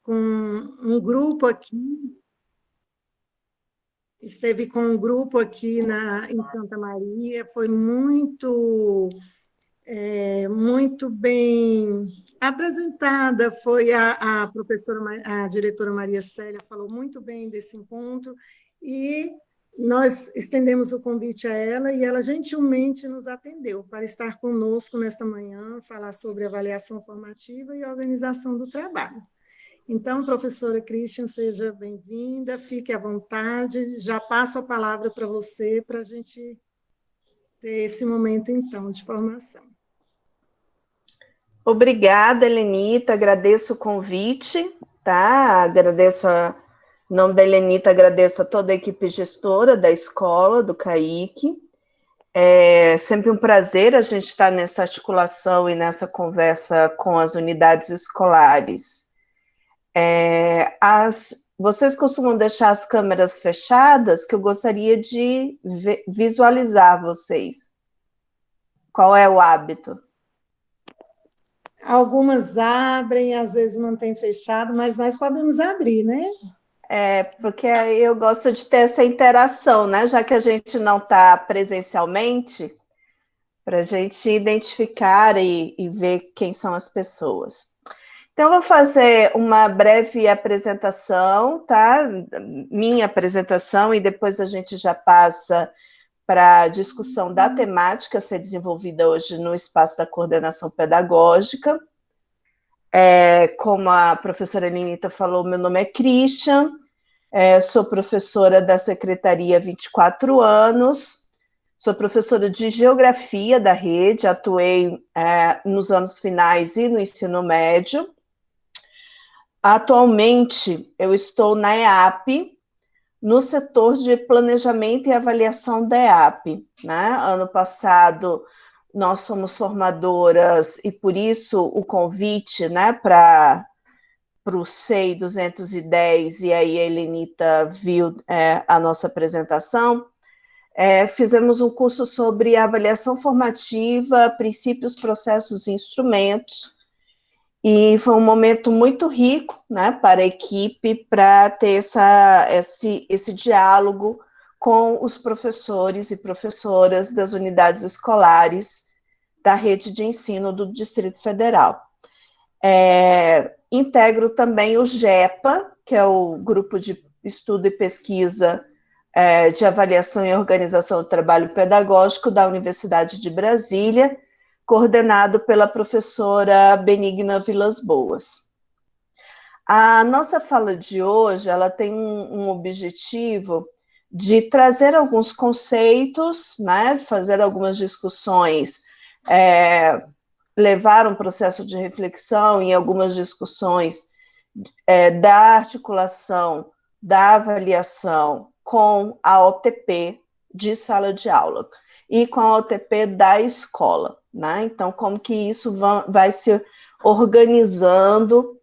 com um grupo aqui, em Santa Maria, foi muito bem apresentada, foi a diretora Maria Célia falou muito bem desse encontro, e nós estendemos o convite a ela, e ela gentilmente nos atendeu para estar conosco nesta manhã, falar sobre avaliação formativa e organização do trabalho. Então, professora Christian, seja bem-vinda, fique à vontade, já passo a palavra para você, para a gente ter esse momento, então, de formação. Obrigada, Helenita, agradeço o convite, tá? Em nome da Helenita, agradeço a toda a equipe gestora da escola, do CAIC. É sempre um prazer a gente estar nessa articulação e nessa conversa com as unidades escolares. Vocês costumam deixar as câmeras fechadas, que eu gostaria de visualizar vocês. Qual é o hábito? Algumas abrem, às vezes mantém fechado, mas nós podemos abrir, né? Porque eu gosto de ter essa interação, né? Já que a gente não está presencialmente, para a gente identificar e ver quem são as pessoas. Então, eu vou fazer uma breve apresentação, tá? Minha apresentação, e depois a gente já passa para a discussão da temática a ser desenvolvida hoje no espaço da coordenação pedagógica. Como a professora Helenita falou, meu nome é Christian, sou professora da Secretaria há 24 anos, sou professora de Geografia da rede, atuei nos anos finais e no ensino médio. Atualmente, eu estou na EAP, no setor de planejamento e avaliação da EAP, né? Ano passado, nós somos formadoras, e por isso o convite, né, para o SEI 210, e aí a Helenita viu a nossa apresentação. Fizemos um curso sobre avaliação formativa, princípios, processos e instrumentos, e foi um momento muito rico, né, para a equipe, para ter esse diálogo com os professores e professoras das unidades escolares da rede de ensino do Distrito Federal. Integro também o GEPA, que é o Grupo de Estudo e Pesquisa de Avaliação e Organização do Trabalho Pedagógico da Universidade de Brasília, coordenado pela professora Benigna Vilas Boas. A nossa fala de hoje, ela tem um objetivo de trazer alguns conceitos, né, fazer algumas discussões, levar um processo de reflexão em algumas discussões da articulação da avaliação com a OTP de sala de aula e com a OTP da escola, né? Então, como que isso vai se organizando,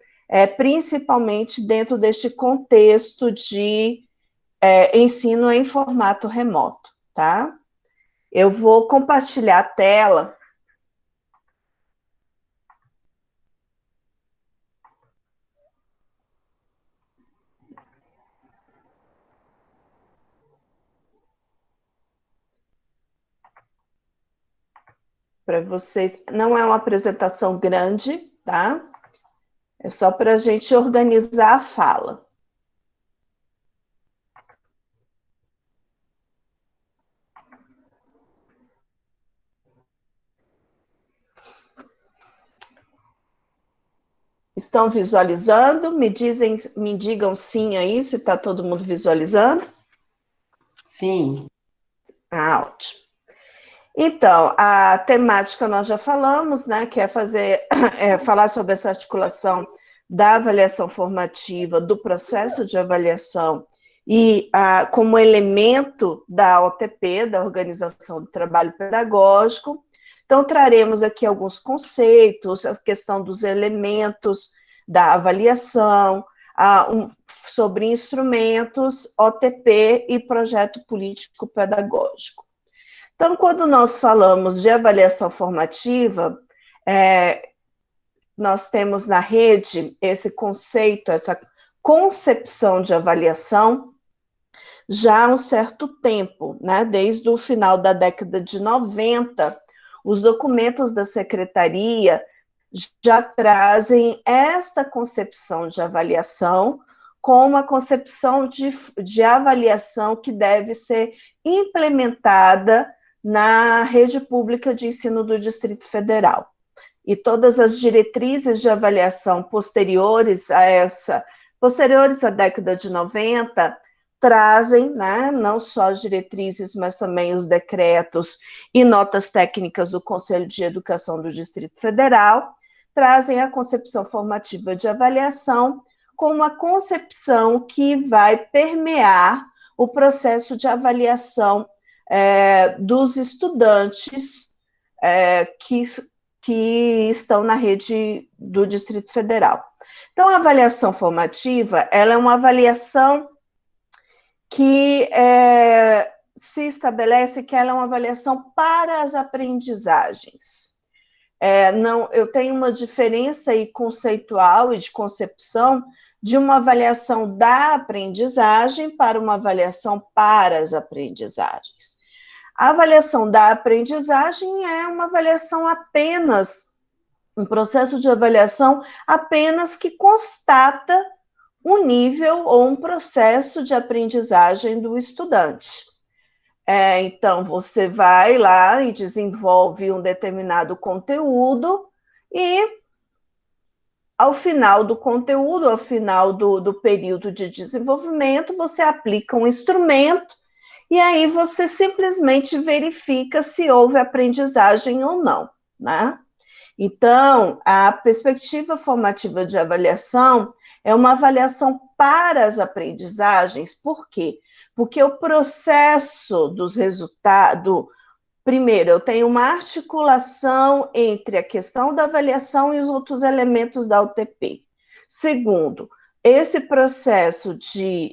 principalmente dentro deste contexto de ensino em formato remoto, tá? Eu vou compartilhar a tela para vocês. Não é uma apresentação grande, tá? É só para a gente organizar a fala. Estão visualizando? Me digam sim aí, se está todo mundo visualizando. Sim. Ótimo. Então, a temática nós já falamos, né, que é falar sobre essa articulação da avaliação formativa, do processo de avaliação, e como elemento da OTP, da Organização do Trabalho Pedagógico. Então, traremos aqui alguns conceitos, a questão dos elementos da avaliação, sobre instrumentos, OTP e projeto político pedagógico. Então, quando nós falamos de avaliação formativa, nós temos na rede esse conceito, essa concepção de avaliação já há um certo tempo, né? Desde o final da década de 90, os documentos da secretaria já trazem esta concepção de avaliação como uma concepção de avaliação que deve ser implementada na rede pública de ensino do Distrito Federal. E todas as diretrizes de avaliação posteriores à década de 90, trazem, né, não só as diretrizes, mas também os decretos e notas técnicas do Conselho de Educação do Distrito Federal, trazem a concepção formativa de avaliação como uma concepção que vai permear o processo de avaliação dos estudantes que estão na rede do Distrito Federal. Então, a avaliação formativa, ela é uma avaliação que se estabelece que ela é uma avaliação para as aprendizagens. Eu tenho uma diferença aí conceitual e de concepção de uma avaliação da aprendizagem para uma avaliação para as aprendizagens. A avaliação da aprendizagem é uma avaliação apenas, um processo de avaliação apenas que constata um nível ou um processo de aprendizagem do estudante. Então, você vai lá e desenvolve um determinado conteúdo e, ao final do conteúdo, ao final do período de desenvolvimento, você aplica um instrumento e aí você simplesmente verifica se houve aprendizagem ou não, né? Então, a perspectiva formativa de avaliação é uma avaliação para as aprendizagens. Por quê? Porque o processo dos resultados... Primeiro, eu tenho uma articulação entre a questão da avaliação e os outros elementos da UTP. Segundo, esse processo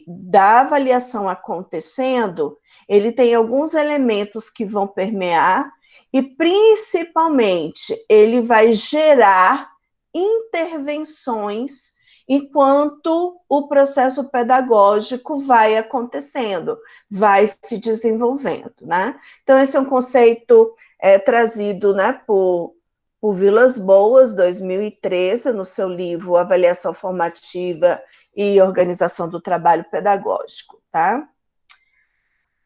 da avaliação acontecendo, ele tem alguns elementos que vão permear e, principalmente, ele vai gerar intervenções enquanto o processo pedagógico vai acontecendo, vai se desenvolvendo, né? Então, esse é um conceito trazido, né, por Vilas Boas, 2013, no seu livro Avaliação Formativa e Organização do Trabalho Pedagógico, tá?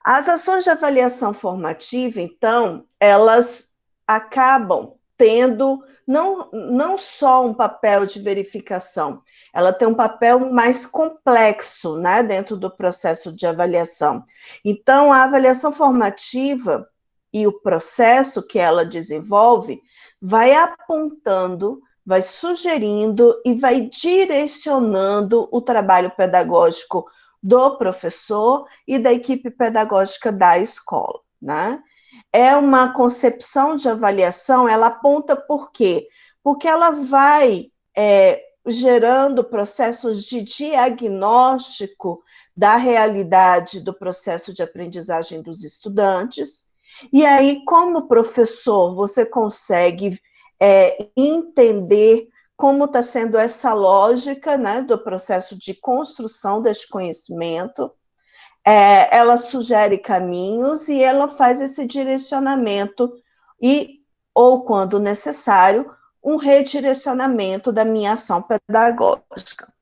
As ações de avaliação formativa, então, elas acabam tendo não só um papel de verificação, ela tem um papel mais complexo, né, dentro do processo de avaliação. Então, a avaliação formativa e o processo que ela desenvolve vai apontando, vai sugerindo e vai direcionando o trabalho pedagógico do professor e da equipe pedagógica da escola, né? É uma concepção de avaliação, ela aponta por quê? Porque ela vai gerando processos de diagnóstico da realidade do processo de aprendizagem dos estudantes, e aí, como professor, você consegue entender como está sendo essa lógica, né, do processo de construção deste conhecimento. Ela sugere caminhos e ela faz esse direcionamento ou, quando necessário, um redirecionamento da minha ação pedagógica.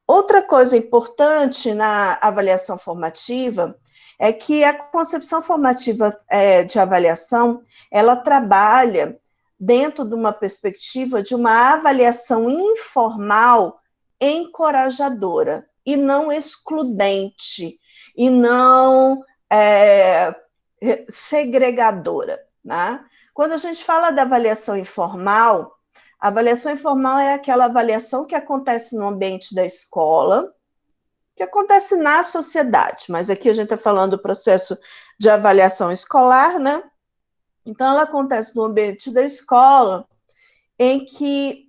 Outra coisa importante na avaliação formativa é que a concepção formativa de avaliação, ela trabalha dentro de uma perspectiva de uma avaliação informal encorajadora e não excludente, e não segregadora, né? Quando a gente fala da avaliação informal, a avaliação informal é aquela avaliação que acontece no ambiente da escola, que acontece na sociedade, mas aqui a gente está falando do processo de avaliação escolar, né? Então, ela acontece no ambiente da escola, em que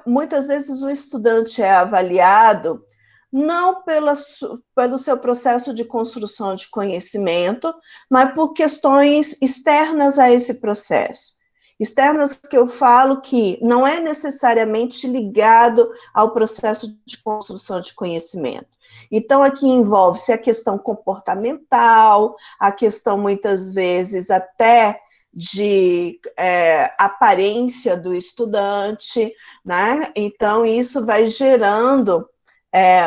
muitas vezes o estudante é avaliado não pelo seu processo de construção de conhecimento, mas por questões externas a esse processo. Externas que eu falo que não é necessariamente ligado ao processo de construção de conhecimento. Então, aqui envolve-se a questão comportamental, a questão, muitas vezes, até de aparência do estudante, né? Então, isso vai gerando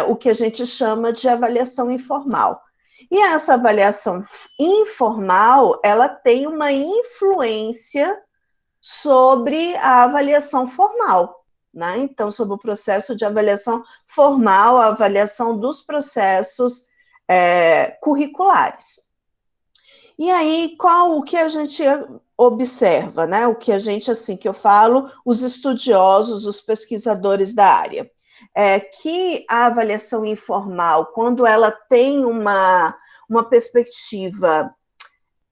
o que a gente chama de avaliação informal. E essa avaliação informal, ela tem uma influência sobre a avaliação formal, né? Então, sobre o processo de avaliação formal, a avaliação dos processos curriculares. E aí, qual o que a gente observa, né? O que a gente, assim, que eu falo, os estudiosos, os pesquisadores da área, que a avaliação informal, quando ela tem uma perspectiva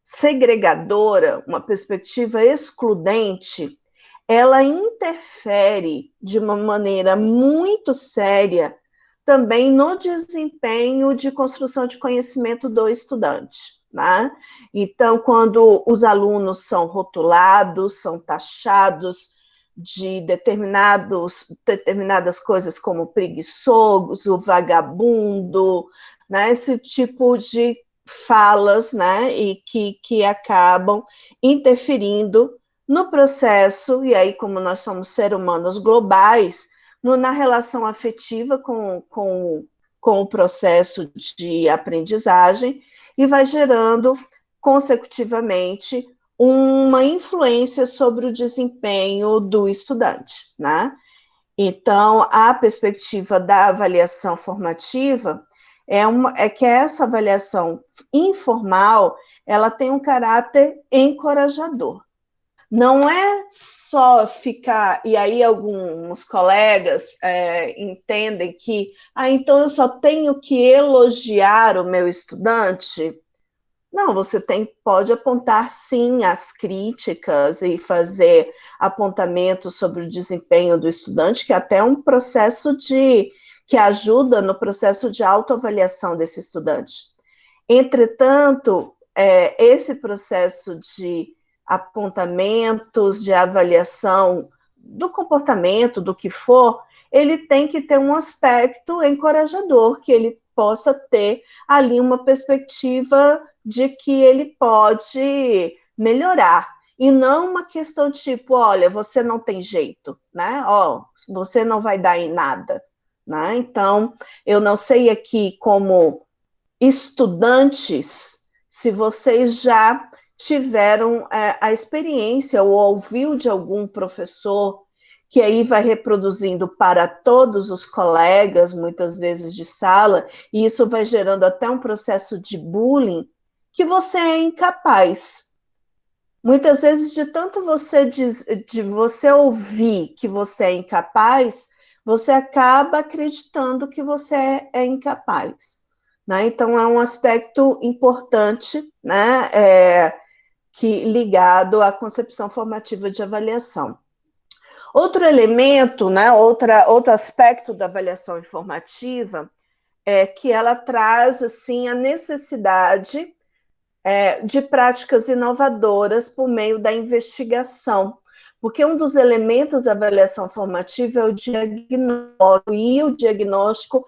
segregadora, uma perspectiva excludente, ela interfere de uma maneira muito séria também no desempenho de construção de conhecimento do estudante, né? Então, quando os alunos são rotulados, são taxados de determinadas coisas como preguiçoso, vagabundo, né? Esse tipo de falas, né? E que acabam interferindo no processo, e aí, como nós somos seres humanos globais, na relação afetiva com o processo de aprendizagem, e vai gerando, consecutivamente, uma influência sobre o desempenho do estudante, né? Então, a perspectiva da avaliação formativa é que essa avaliação informal, ela tem um caráter encorajador. Não é só ficar, e aí alguns colegas entendem que, então eu só tenho que elogiar o meu estudante. Não, você pode apontar sim as críticas e fazer apontamentos sobre o desempenho do estudante, que é até um processo que ajuda no processo de autoavaliação desse estudante. Entretanto, esse processo de apontamentos, de avaliação do comportamento, do que for, ele tem que ter um aspecto encorajador, que ele possa ter ali uma perspectiva de que ele pode melhorar, e não uma questão tipo, olha, você não tem jeito, né? Você não vai dar em nada, né? Então, eu não sei aqui como estudantes, se vocês já tiveram a experiência ou ouviu de algum professor que aí vai reproduzindo para todos os colegas, muitas vezes de sala, e isso vai gerando até um processo de bullying, que você é incapaz. Muitas vezes, de tanto de você ouvir que você é incapaz, você acaba acreditando que você é incapaz. Né? Então, é um aspecto importante, né, ligado à concepção formativa de avaliação. Outro elemento, né, outro aspecto da avaliação informativa é que ela traz assim, a necessidade de práticas inovadoras por meio da investigação, porque um dos elementos da avaliação formativa é o diagnóstico, e o diagnóstico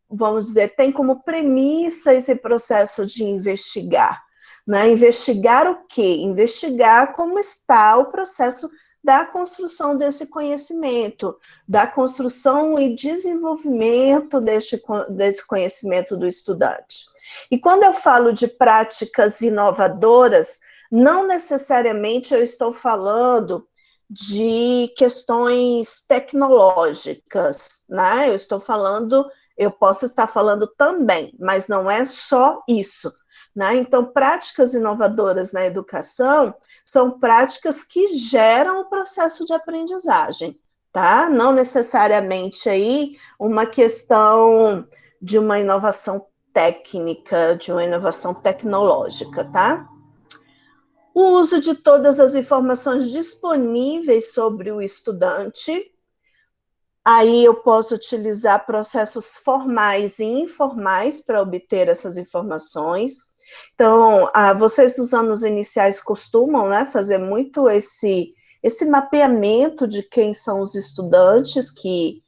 vamos dizer, tem como premissa esse processo de investigar. Né? Investigar o quê? Investigar como está o processo da construção desse conhecimento, da construção e desenvolvimento desse conhecimento do estudante. E quando eu falo de práticas inovadoras, não necessariamente eu estou falando de questões tecnológicas, né? Eu posso estar falando também, mas não é só isso. Né? Então, práticas inovadoras na educação são práticas que geram o processo de aprendizagem, tá? Não necessariamente aí uma questão de uma inovação técnica, de uma inovação tecnológica, tá? O uso de todas as informações disponíveis sobre o estudante. Aí eu posso utilizar processos formais e informais para obter essas informações. Então, vocês dos anos iniciais costumam, né, fazer muito esse mapeamento de quem são os estudantes que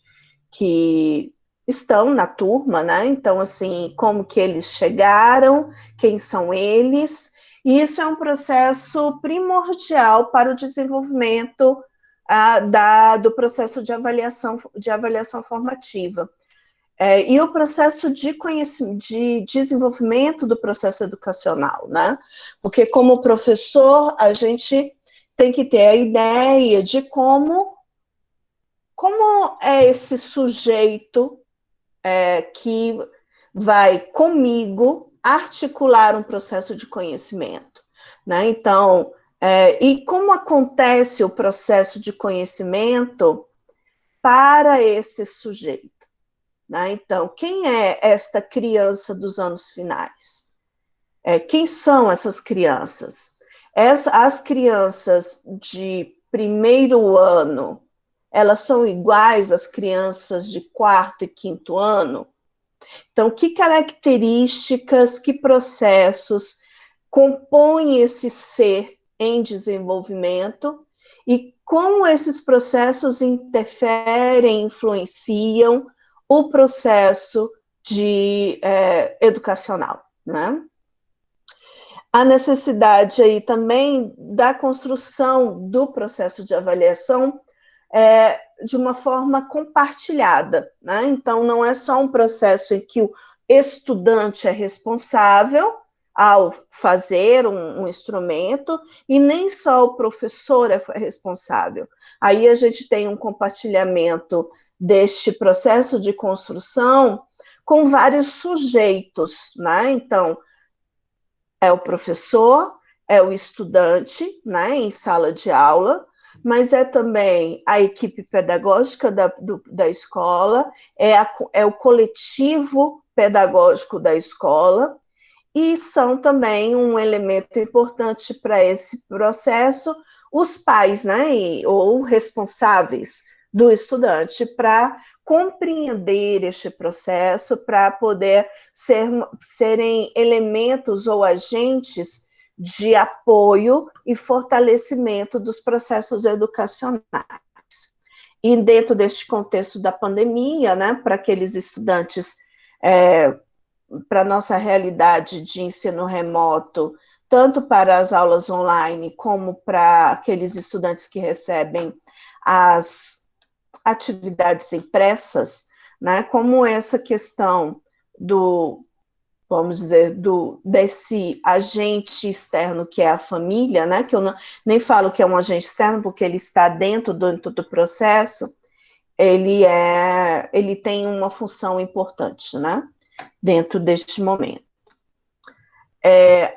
estão na turma, né? Então, assim, como que eles chegaram, quem são eles, e isso é um processo primordial para o desenvolvimento do processo de avaliação formativa. E o processo de desenvolvimento do processo educacional, né? Porque, como professor, a gente tem que ter a ideia de como é esse sujeito que vai comigo articular um processo de conhecimento, né? Então, e como acontece o processo de conhecimento para esse sujeito, né? Então, quem é esta criança dos anos finais? Quem são essas crianças? As crianças de primeiro ano, elas são iguais às crianças de quarto e quinto ano? Então, que características, que processos compõem esse ser em desenvolvimento e como esses processos interferem, influenciam o processo educacional, né? A necessidade aí também da construção do processo de avaliação de uma forma compartilhada, né? Então, não é só um processo em que o estudante é responsável ao fazer um instrumento, e nem só o professor é responsável. Aí a gente tem um compartilhamento deste processo de construção com vários sujeitos, né? Então, é o professor, é o estudante, né, em sala de aula, mas é também a equipe pedagógica da escola, é o coletivo pedagógico da escola, e são também um elemento importante para esse processo os pais, né, ou responsáveis do estudante, para compreender este processo, para poder serem elementos ou agentes de apoio e fortalecimento dos processos educacionais. E dentro deste contexto da pandemia, né, para aqueles estudantes, para a nossa realidade de ensino remoto, tanto para as aulas online, como para aqueles estudantes que recebem as atividades impressas, né, como essa questão vamos dizer, desse agente externo que é a família, né, que eu nem falo que é um agente externo, porque ele está dentro do processo, ele tem uma função importante, né, dentro deste momento.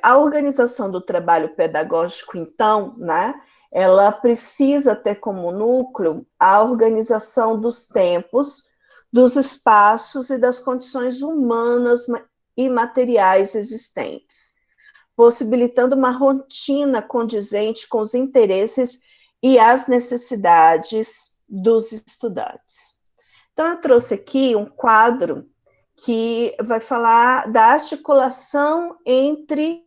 A organização do trabalho pedagógico, então, né, ela precisa ter como núcleo a organização dos tempos, dos espaços e das condições humanas e materiais existentes, possibilitando uma rotina condizente com os interesses e as necessidades dos estudantes. Então, eu trouxe aqui um quadro que vai falar da articulação entre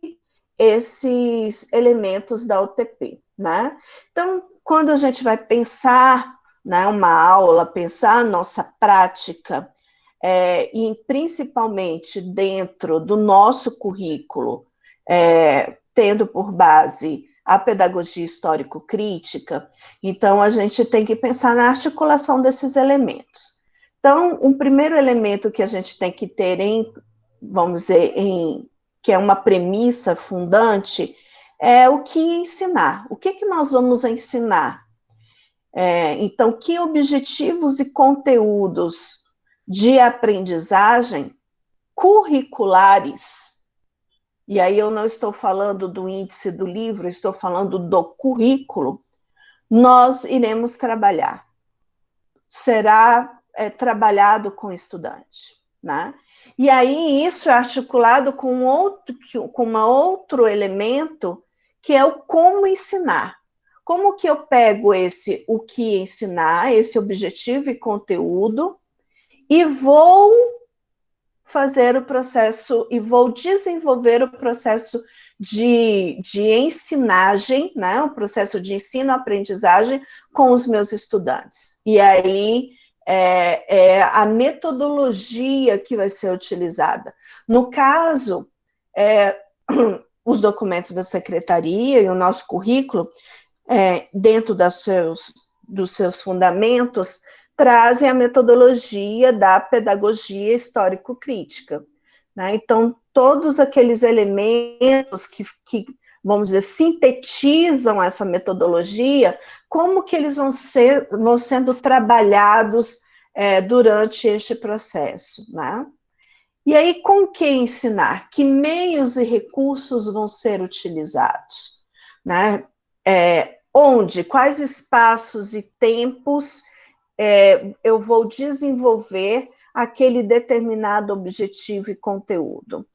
esses elementos da UTP, né? Então, quando a gente vai pensar, né, uma aula, pensar a nossa prática, e principalmente dentro do nosso currículo, tendo por base a pedagogia histórico-crítica, então a gente tem que pensar na articulação desses elementos. Então, um primeiro elemento que a gente tem que ter vamos dizer, que é uma premissa fundante, é o que ensinar. O que nós vamos ensinar? Então, que objetivos e conteúdos de aprendizagem curriculares, e aí eu não estou falando do índice do livro, estou falando do currículo, nós iremos trabalhar. Será trabalhado com o estudante, né? E aí isso é articulado com outro elemento, que é o como ensinar. Como que eu pego o que ensinar, esse objetivo e conteúdo, e vou fazer o processo e vou desenvolver o processo de ensinagem, né, o processo de ensino-aprendizagem com os meus estudantes. E aí é a metodologia que vai ser utilizada. No caso, os documentos da secretaria e o nosso currículo, dentro dos seus fundamentos, trazem a metodologia da pedagogia histórico-crítica, né? Então, todos aqueles elementos que, vamos dizer, sintetizam essa metodologia, como que eles vão sendo trabalhados durante este processo, né? E aí, com que ensinar? Que meios e recursos vão ser utilizados? Né? Onde? Quais espaços e tempos eu vou desenvolver aquele determinado objetivo e conteúdo?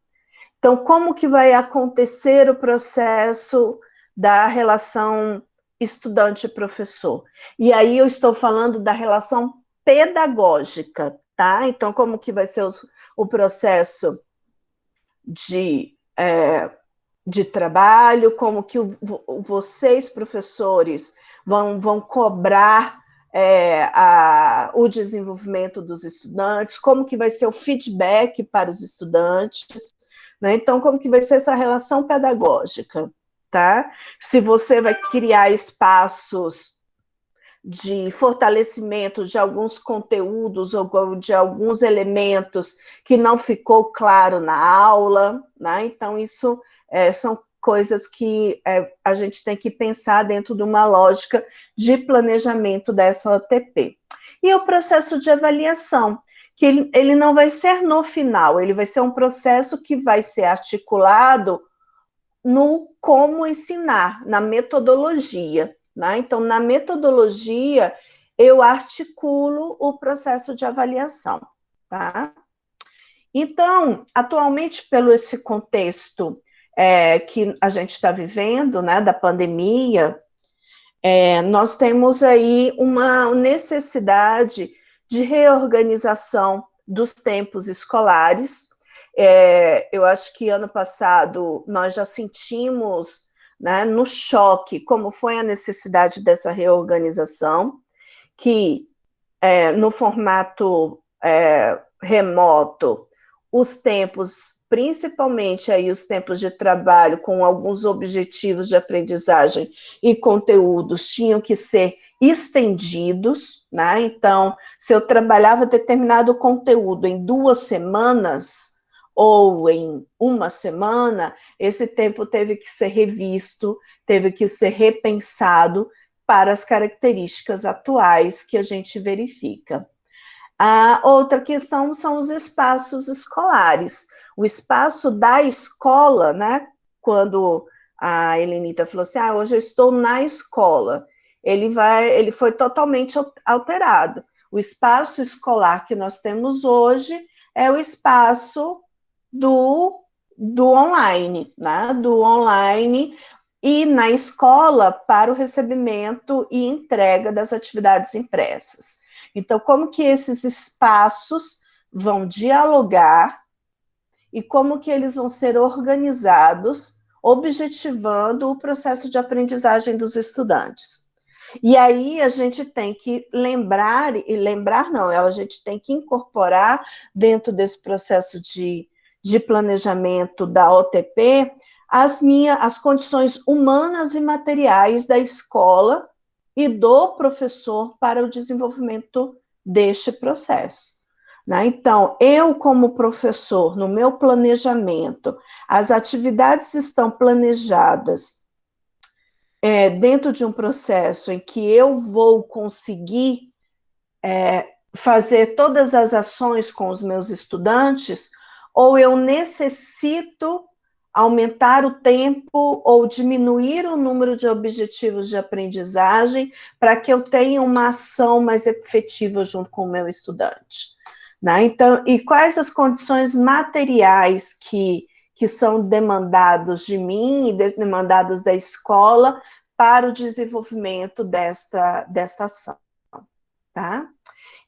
Então, como que vai acontecer o processo da relação estudante-professor? E aí eu estou falando da relação pedagógica, tá? Então, como que vai ser o processo de trabalho, como que vocês, professores, vão cobrar o desenvolvimento dos estudantes, como que vai ser o feedback para os estudantes, né? Então, como que vai ser essa relação pedagógica, tá? Se você vai criar espaços de fortalecimento de alguns conteúdos ou de alguns elementos que não ficou claro na aula, né? Então, isso são coisas que a gente tem que pensar dentro de uma lógica de planejamento dessa OTP. E o processo de avaliação, que ele não vai ser no final, ele vai ser um processo que vai ser articulado no como ensinar, na metodologia, né? Então, na metodologia, eu articulo o processo de avaliação, tá? Então, atualmente, pelo esse contexto que a gente está vivendo, né, da pandemia, nós temos aí uma necessidade de reorganização dos tempos escolares. Eu acho que ano passado nós já sentimos, né, no choque como foi a necessidade dessa reorganização, que no formato remoto, os tempos, principalmente aí os tempos de trabalho com alguns objetivos de aprendizagem e conteúdos tinham que ser estendidos, né? Então, se eu trabalhava determinado conteúdo em 2 semanas ou em 1 semana, esse tempo teve que ser revisto, teve que ser repensado para as características atuais que a gente verifica. A outra questão são os espaços escolares. O espaço da escola, né? Quando a Helenita falou assim, hoje eu estou na escola, ele foi totalmente alterado. O espaço escolar que nós temos hoje é o espaço do online, né? Do online e na escola para o recebimento e entrega das atividades impressas. Então, como que esses espaços vão dialogar e como que eles vão ser organizados, objetivando o processo de aprendizagem dos estudantes. E aí a gente tem que a gente tem que incorporar dentro desse processo de planejamento da OTP as condições humanas e materiais da escola e do professor para o desenvolvimento deste processo, né? Então, eu como professor, no meu planejamento, as atividades estão planejadas dentro de um processo em que eu vou conseguir fazer todas as ações com os meus estudantes, ou eu necessito aumentar o tempo ou diminuir o número de objetivos de aprendizagem para que eu tenha uma ação mais efetiva junto com o meu estudante, né? Então, e quais as condições materiais que são demandados de mim e demandados da escola para o desenvolvimento desta ação, tá?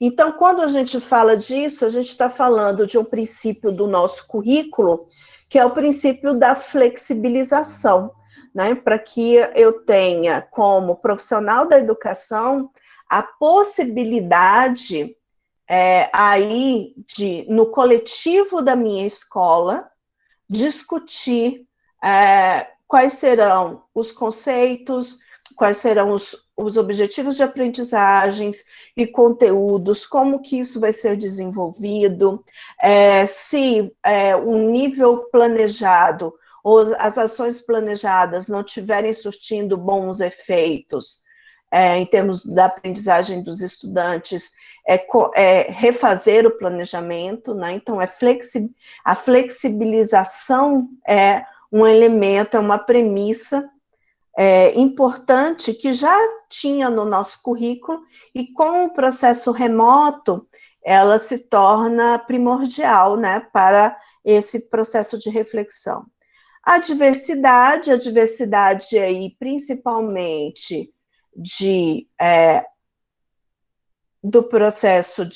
Então, quando a gente fala disso, a gente está falando de um princípio do nosso currículo, que é o princípio da flexibilização, né? Para que eu tenha, como profissional da educação, a possibilidade aí de, no coletivo da minha escola, discutir quais serão os conceitos, quais serão os objetivos de aprendizagens e conteúdos, como que isso vai ser desenvolvido, se um nível planejado ou as ações planejadas não estiverem surtindo bons efeitos em termos da aprendizagem dos estudantes, refazer o planejamento, né? Então, a flexibilização é um elemento, é uma premissa importante que já tinha no nosso currículo e com o processo remoto ela se torna primordial, né, para esse processo de reflexão. A diversidade aí principalmente do processo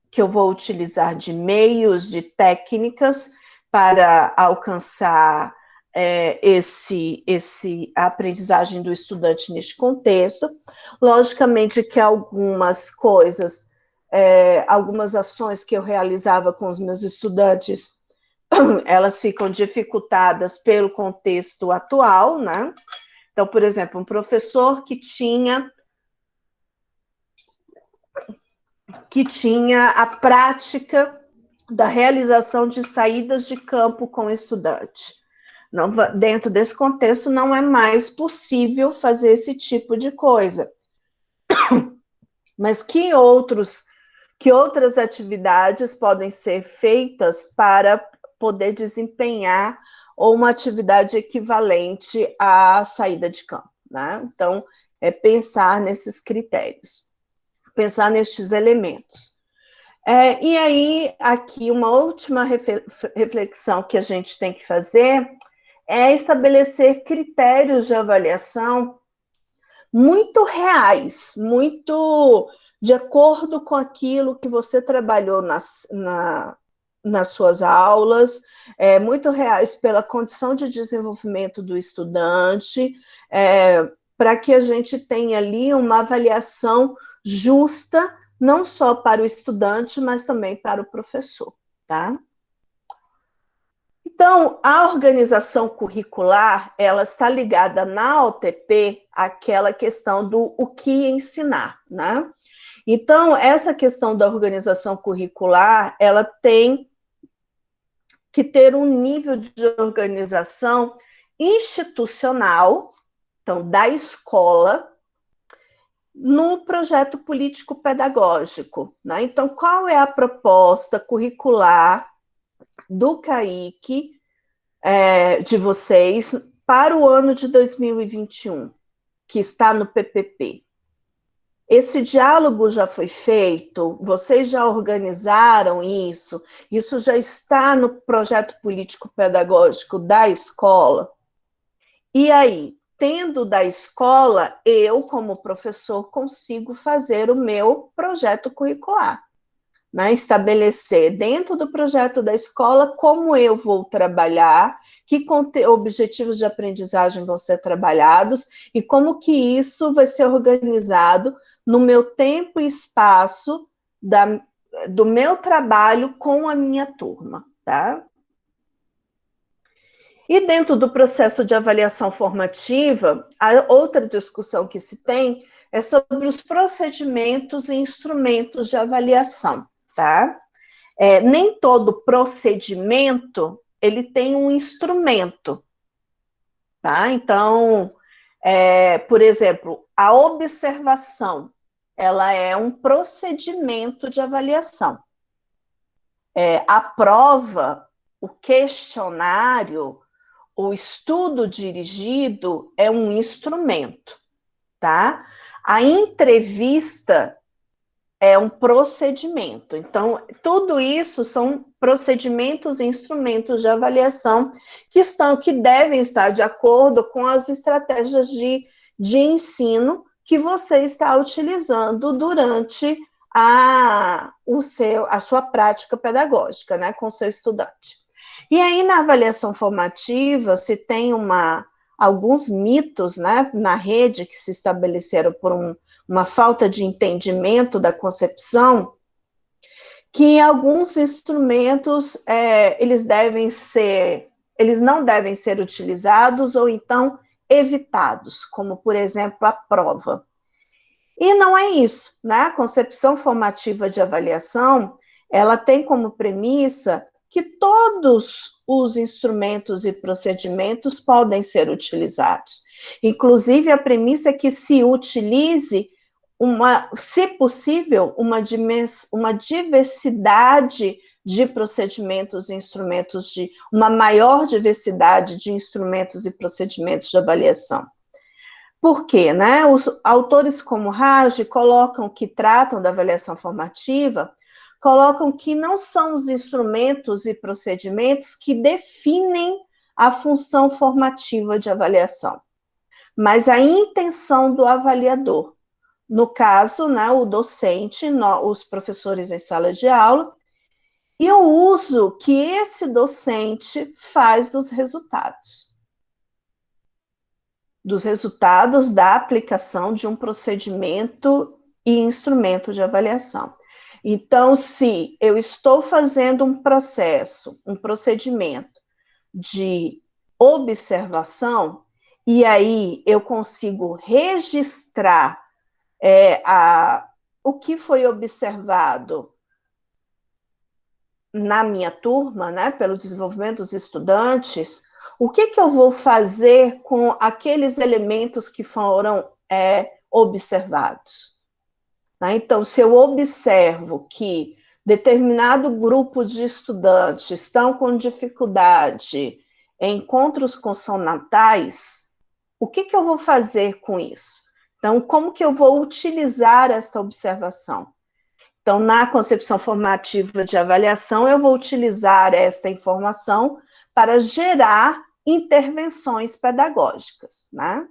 que eu vou utilizar de meios, de técnicas para alcançar a aprendizagem do estudante neste contexto. Logicamente que algumas coisas, algumas ações que eu realizava com os meus estudantes, elas ficam dificultadas pelo contexto atual, né? Então, por exemplo, um professor que tinha a prática da realização de saídas de campo com o estudante. Não, dentro desse contexto, não é mais possível fazer esse tipo de coisa. Mas que outras atividades podem ser feitas para poder desempenhar uma atividade equivalente à saída de campo, né? Então, pensar nesses critérios, pensar nestes elementos. E aí, aqui, uma última reflexão que a gente tem que fazer é estabelecer critérios de avaliação muito reais, muito de acordo com aquilo que você trabalhou nas suas aulas, muito reais pela condição de desenvolvimento do estudante, para que a gente tenha ali uma avaliação justa, não só para o estudante, mas também para o professor, tá? Então, a organização curricular, ela está ligada na OTP àquela questão do o que ensinar, né? Então, essa questão da organização curricular, ela tem que ter um nível de organização institucional, então, da escola, no projeto político-pedagógico, né? Então, qual é a proposta curricular do CAIC de vocês para o ano de 2021, que está no PPP? Esse diálogo já foi feito? Vocês já organizaram isso? Isso já está no projeto político-pedagógico da escola? E aí, tendo da escola, eu, como professor, consigo fazer o meu projeto curricular, né? Estabelecer dentro do projeto da escola como eu vou trabalhar, que objetivos de aprendizagem vão ser trabalhados e como que isso vai ser organizado no meu tempo e espaço do meu trabalho com a minha turma, tá? E dentro do processo de avaliação formativa, a outra discussão que se tem é sobre os procedimentos e instrumentos de avaliação, tá? Nem todo procedimento, ele tem um instrumento, tá? Então, por exemplo, a observação, ela é um procedimento de avaliação. A prova, o questionário, o estudo dirigido é um instrumento, tá? A entrevista é um procedimento. Então, tudo isso são procedimentos e instrumentos de avaliação que devem estar de acordo com as estratégias de ensino que você está utilizando durante a sua prática pedagógica, né, com o seu estudante. E aí, na avaliação formativa, se tem alguns mitos, né, na rede que se estabeleceram por uma falta de entendimento da concepção, que alguns instrumentos, eles não devem ser utilizados ou então evitados, como, por exemplo, a prova. E não é isso, né? A concepção formativa de avaliação, ela tem como premissa que todos os instrumentos e procedimentos podem ser utilizados. Inclusive, a premissa é que se utilize, se possível, uma diversidade de procedimentos e instrumentos, uma maior diversidade de instrumentos e procedimentos de avaliação. Por quê? Né? Os autores como Raj que tratam da avaliação formativa, colocam que não são os instrumentos e procedimentos que definem a função formativa de avaliação, mas a intenção do avaliador. No caso, né, o docente, os professores em sala de aula, e o uso que esse docente faz dos resultados da aplicação de um procedimento e instrumento de avaliação. Então, se eu estou fazendo um procedimento de observação, e aí eu consigo registrar o que foi observado na minha turma, né, pelo desenvolvimento dos estudantes, o que eu vou fazer com aqueles elementos que foram observados? Né? Então, se eu observo que determinado grupo de estudantes estão com dificuldade em encontros consonantais, o que eu vou fazer com isso? Então, como que eu vou utilizar esta observação? Então, na concepção formativa de avaliação, eu vou utilizar esta informação para gerar intervenções pedagógicas, né?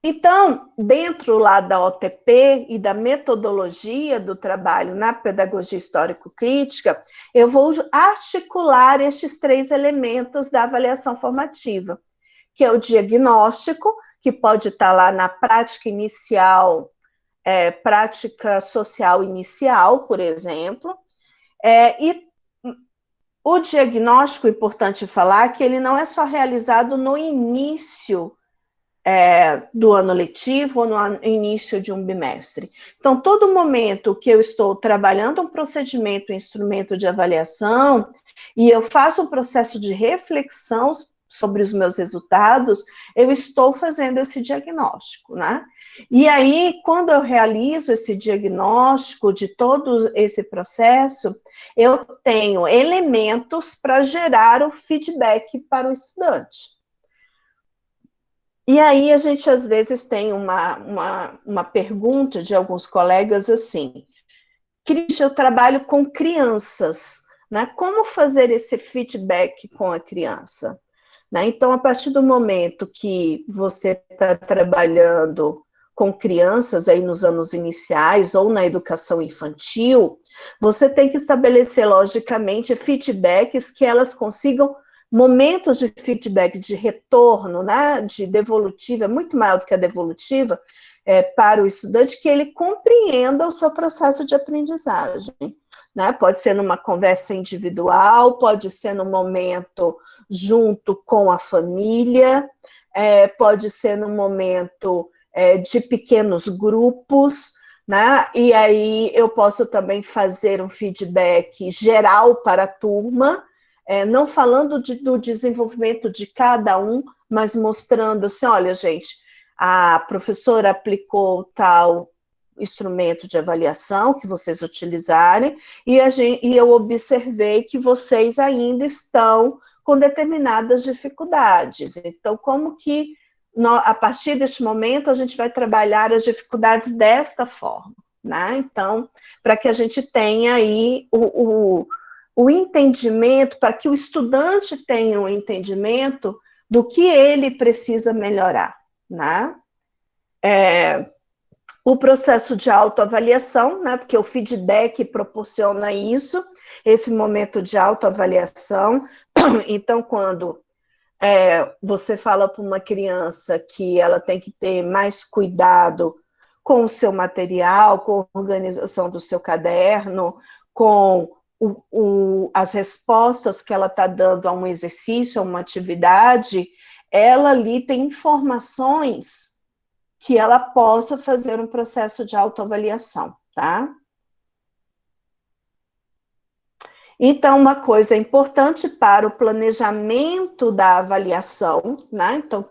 Então, dentro lá da OTP e da metodologia do trabalho na pedagogia histórico-crítica, eu vou articular estes 3 elementos da avaliação formativa, que é o diagnóstico, que pode estar lá na prática inicial, prática social inicial, por exemplo, e o diagnóstico, é importante falar, que ele não é só realizado no início do ano letivo ou no início de um bimestre. Então, todo momento que eu estou trabalhando um procedimento, um instrumento de avaliação, e eu faço um processo de reflexão sobre os meus resultados, eu estou fazendo esse diagnóstico, né? E aí, quando eu realizo esse diagnóstico de todo esse processo, eu tenho elementos para gerar o feedback para o estudante. E aí a gente, às vezes, tem uma pergunta de alguns colegas assim, Cristian, eu trabalho com crianças, né? Como fazer esse feedback com a criança? Né? Então, a partir do momento que você está trabalhando com crianças aí nos anos iniciais ou na educação infantil, você tem que estabelecer, logicamente, feedbacks que elas consigam momentos de feedback, de retorno, né, de devolutiva, muito maior do que a devolutiva, para o estudante, que ele compreenda o seu processo de aprendizagem. Né? Pode ser numa conversa individual, pode ser num momento junto com a família, pode ser num momento de pequenos grupos, né? E aí eu posso também fazer um feedback geral para a turma, não falando do desenvolvimento de cada um, mas mostrando assim, olha, gente, a professora aplicou tal instrumento de avaliação que vocês utilizarem, e eu observei que vocês ainda estão com determinadas dificuldades. Então, como que, a partir deste momento, a gente vai trabalhar as dificuldades desta forma, né? Então, para que a gente tenha aí o entendimento, para que o estudante tenha um entendimento do que ele precisa melhorar, né? o processo de autoavaliação, né, porque o feedback proporciona isso, esse momento de autoavaliação. Então, quando você fala para uma criança que ela tem que ter mais cuidado com o seu material, com a organização do seu caderno, com as respostas que ela está dando a um exercício, a uma atividade, ela ali tem informações que ela possa fazer um processo de autoavaliação, tá? Então, uma coisa importante para o planejamento da avaliação, né? Então,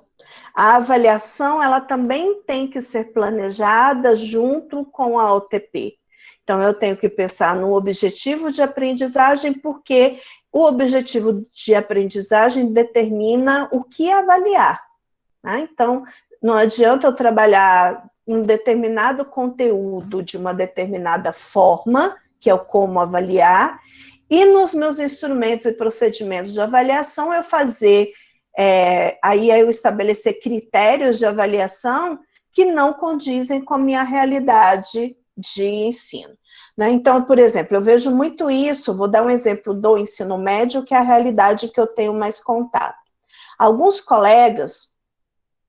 a avaliação, ela também tem que ser planejada junto com a OTP. Então, eu tenho que pensar no objetivo de aprendizagem, porque o objetivo de aprendizagem determina o que avaliar, né? Então, não adianta eu trabalhar um determinado conteúdo de uma determinada forma, que é o como avaliar, e nos meus instrumentos e procedimentos de avaliação eu fazer, aí eu estabelecer critérios de avaliação que não condizem com a minha realidade de ensino, né? Então, por exemplo, eu vejo muito isso, vou dar um exemplo do ensino médio, que é a realidade que eu tenho mais contato. Alguns colegas,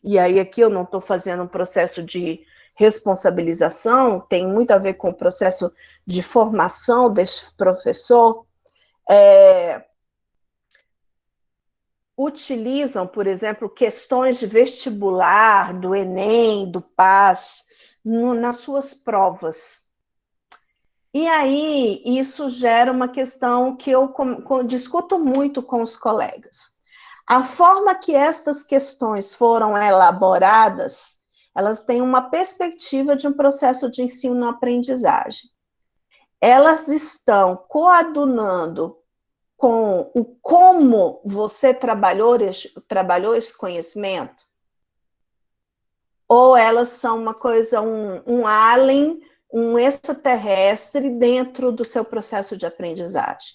e aí aqui eu não estou fazendo um processo de responsabilização, tem muito a ver com o processo de formação desse professor, utilizam, por exemplo, questões de vestibular, do Enem, do PAS, nas suas provas. E aí, isso gera uma questão que eu discuto muito com os colegas. A forma que estas questões foram elaboradas, elas têm uma perspectiva de um processo de ensino-aprendizagem. Elas estão coadunando com o como você trabalhou esse conhecimento, ou elas são uma coisa, um alien, um extraterrestre dentro do seu processo de aprendizagem.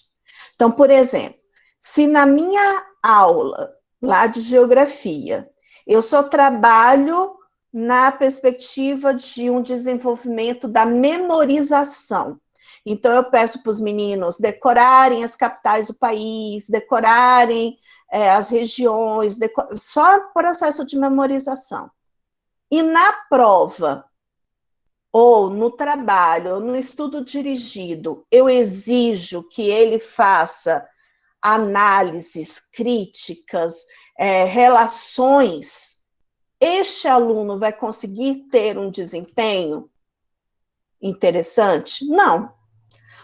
Então, por exemplo, se na minha aula lá de geografia, eu só trabalho na perspectiva de um desenvolvimento da memorização, então, eu peço para os meninos decorarem as capitais do país, decorarem as regiões, só processo de memorização. E na prova, ou no trabalho, ou no estudo dirigido, eu exijo que ele faça análises críticas, relações. Este aluno vai conseguir ter um desempenho interessante? Não.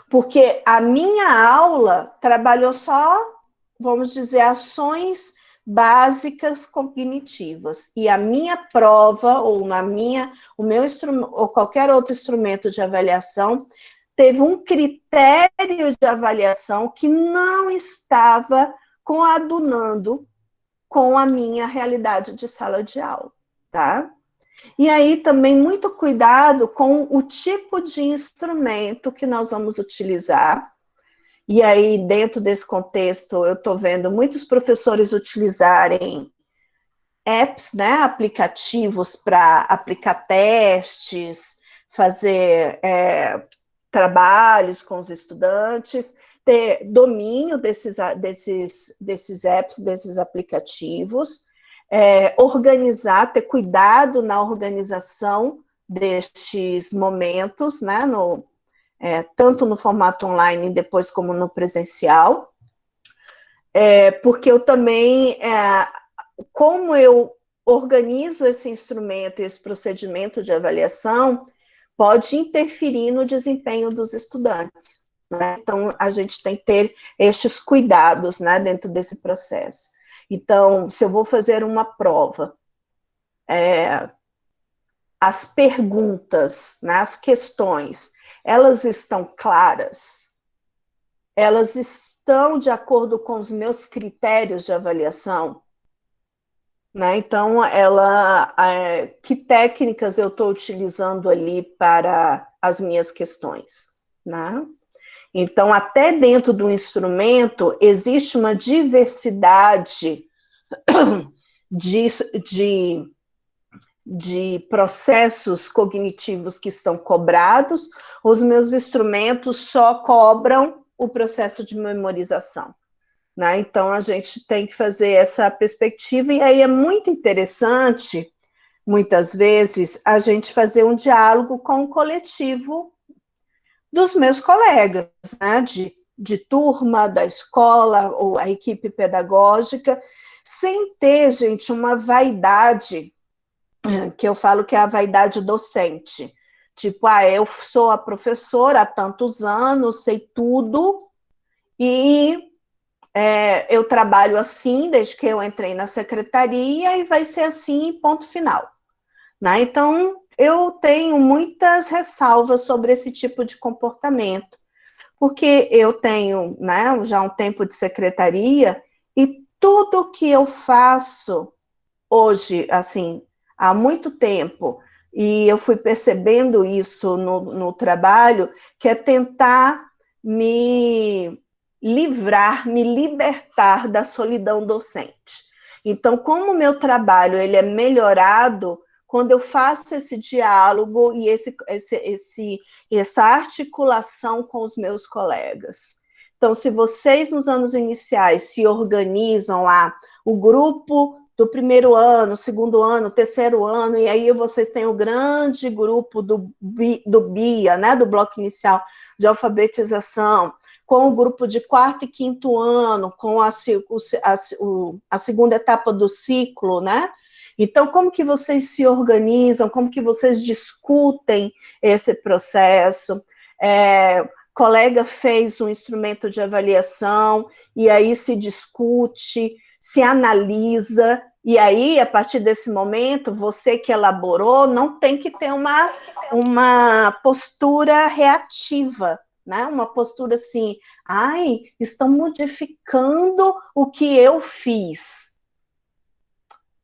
Porque a minha aula trabalhou só, vamos dizer, ações básicas cognitivas. E a minha prova, ou o meu instrumento, ou qualquer outro instrumento de avaliação, teve um critério de avaliação que não estava coadunando com a minha realidade de sala de aula, tá? E aí também muito cuidado com o tipo de instrumento que nós vamos utilizar. E aí, dentro desse contexto, eu estou vendo muitos professores utilizarem apps, né, aplicativos para aplicar testes, fazer trabalhos com os estudantes, ter domínio desses apps, desses aplicativos, organizar, ter cuidado na organização destes momentos, né, tanto no formato online, depois como no presencial, porque eu também, como eu organizo esse instrumento, esse procedimento de avaliação, pode interferir no desempenho dos estudantes, né? Então, a gente tem que ter estes cuidados, né, dentro desse processo. Então, se eu vou fazer uma prova, as perguntas, né, as questões, elas estão claras? Elas estão de acordo com os meus critérios de avaliação? Né? Então, que técnicas eu estou utilizando ali para as minhas questões? Né? Então, até dentro do instrumento, existe uma diversidade de de processos cognitivos que estão cobrados, os meus instrumentos só cobram o processo de memorização, né? Então, a gente tem que fazer essa perspectiva, e aí é muito interessante, muitas vezes, a gente fazer um diálogo com o coletivo dos meus colegas, né? De turma, da escola, ou a equipe pedagógica, sem ter, gente, uma vaidade, que eu falo que é a vaidade docente. Tipo, eu sou a professora há tantos anos, sei tudo, e eu trabalho assim desde que eu entrei na secretaria, e vai ser assim, ponto final. Né? Então, eu tenho muitas ressalvas sobre esse tipo de comportamento, porque eu tenho, né, já um tempo de secretaria, e tudo que eu faço hoje, assim, há muito tempo, e eu fui percebendo isso no trabalho, que é tentar me livrar, me libertar da solidão docente. Então, como o meu trabalho ele é melhorado, quando eu faço esse diálogo e essa articulação com os meus colegas. Então, se vocês, nos anos iniciais, se organizam lá, o grupo do primeiro ano, segundo ano, terceiro ano, e aí vocês têm o grande grupo do BIA, né, do Bloco Inicial de Alfabetização, com o grupo de quarto e quinto ano, com a segunda etapa do ciclo, né? Então, como que vocês se organizam, como que vocês discutem esse processo? Colega fez um instrumento de avaliação, e aí se discute, se analisa, e aí, a partir desse momento, você que elaborou não tem que ter uma postura reativa, né? Uma postura assim, estão modificando o que eu fiz.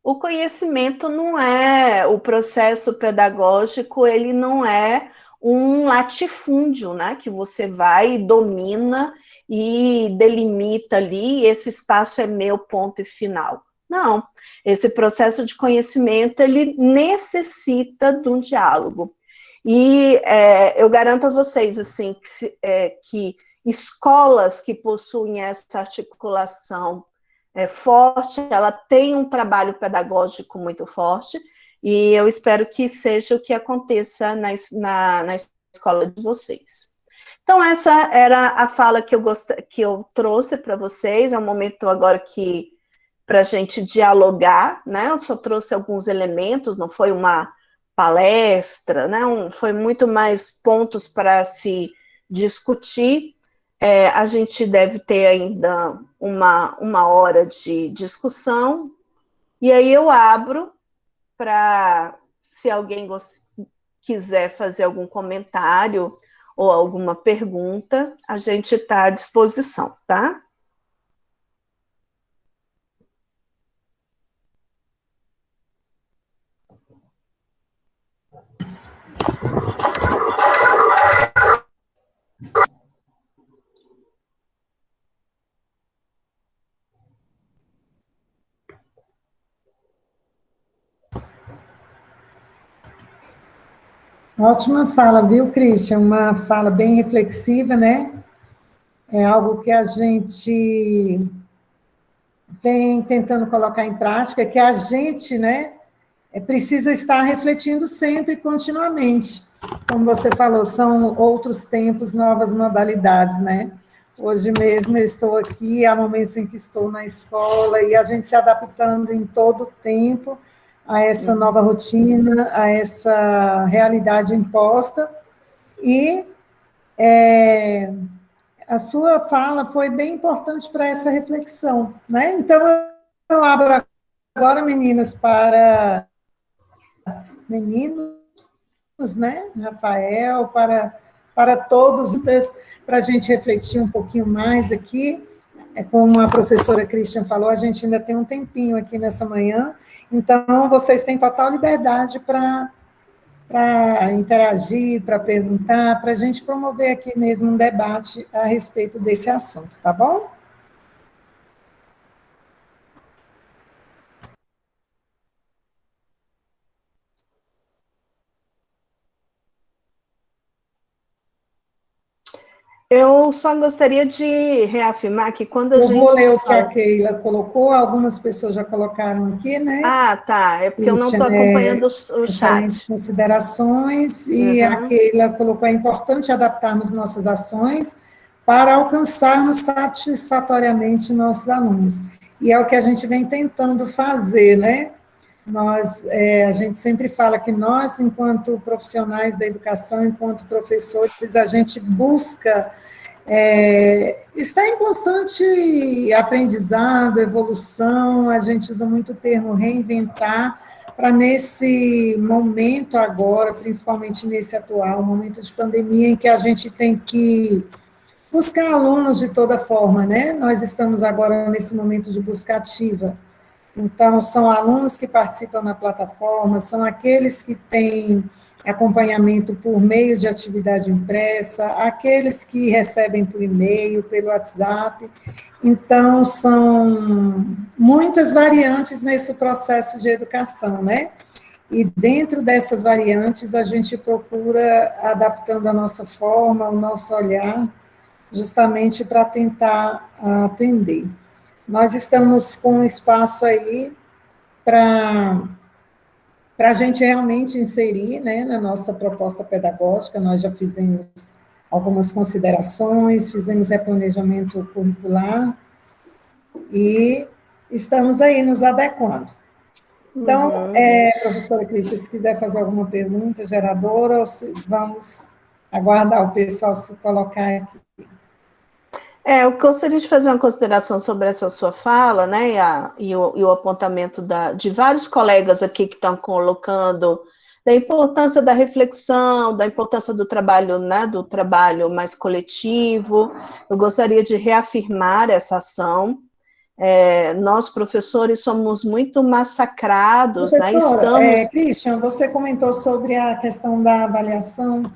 O conhecimento não é, o processo pedagógico, ele não é um latifúndio, né? Que você vai e domina e delimita ali, esse espaço é meu, ponto e final. Não, esse processo de conhecimento, ele necessita de um diálogo. E eu garanto a vocês, assim, que escolas que possuem essa articulação forte, ela tem um trabalho pedagógico muito forte, e eu espero que seja o que aconteça na escola de vocês. Então, essa era a fala que eu trouxe para vocês, é um momento agora para a gente dialogar, né? Eu só trouxe alguns elementos, não foi uma palestra, né? Foi muito mais pontos para se discutir. A gente deve ter ainda uma hora de discussão, e aí eu abro para, se alguém quiser fazer algum comentário ou alguma pergunta, a gente está à disposição, tá? Ótima fala, viu, Christian? Uma fala bem reflexiva, né? É algo que a gente vem tentando colocar em prática, que a gente, né, precisa estar refletindo sempre e continuamente. Como você falou, são outros tempos, novas modalidades, né? Hoje mesmo eu estou aqui, há momentos em que estou na escola, e a gente se adaptando em todo o tempo a essa nova rotina, a essa realidade imposta, e a sua fala foi bem importante para essa reflexão, né? Então, eu abro agora, meninas, para meninos, né? Rafael, para todos, para a gente refletir um pouquinho mais aqui. Como a professora Christian falou, a gente ainda tem um tempinho aqui nessa manhã, então vocês têm total liberdade para interagir, para perguntar, para a gente promover aqui mesmo um debate a respeito desse assunto, tá bom? Eu só gostaria de reafirmar que quando a Eu gente vou ler o que a fala... Keila colocou, algumas pessoas já colocaram aqui, né? Ah, tá, é porque eu não Christian, estou acompanhando o excelentes chat. considerações, e a Uhum. Keila colocou: é importante adaptarmos nossas ações para alcançarmos satisfatoriamente nossos alunos. E é o que a gente vem tentando fazer, né? A gente sempre fala que nós, enquanto profissionais da educação, enquanto professores, a gente busca está em constante aprendizado, evolução, a gente usa muito o termo reinventar, para nesse momento agora, principalmente nesse atual momento de pandemia, em que a gente tem que buscar alunos de toda forma, né? Nós estamos agora nesse momento de busca ativa. Então, são alunos que participam na plataforma, são aqueles que têm acompanhamento por meio de atividade impressa, aqueles que recebem por e-mail, pelo WhatsApp. Então, são muitas variantes nesse processo de educação, né? E dentro dessas variantes, a gente procura adaptando a nossa forma, o nosso olhar, justamente para tentar atender. Nós estamos com um espaço aí para a gente realmente inserir, né, na nossa proposta pedagógica. Nós já fizemos algumas considerações, fizemos replanejamento curricular e estamos aí nos adequando. Então, Uhum. professora Cristina, se quiser fazer alguma pergunta geradora, vamos aguardar o pessoal se colocar aqui. Eu gostaria de fazer uma consideração sobre essa sua fala, né, e o apontamento de vários colegas aqui que estão colocando da importância da reflexão, da importância do trabalho, né, do trabalho mais coletivo. Eu gostaria de reafirmar essa ação. Nós, professores, somos muito massacrados, né, Professora, estamos... Christian, você comentou sobre a questão da avaliação,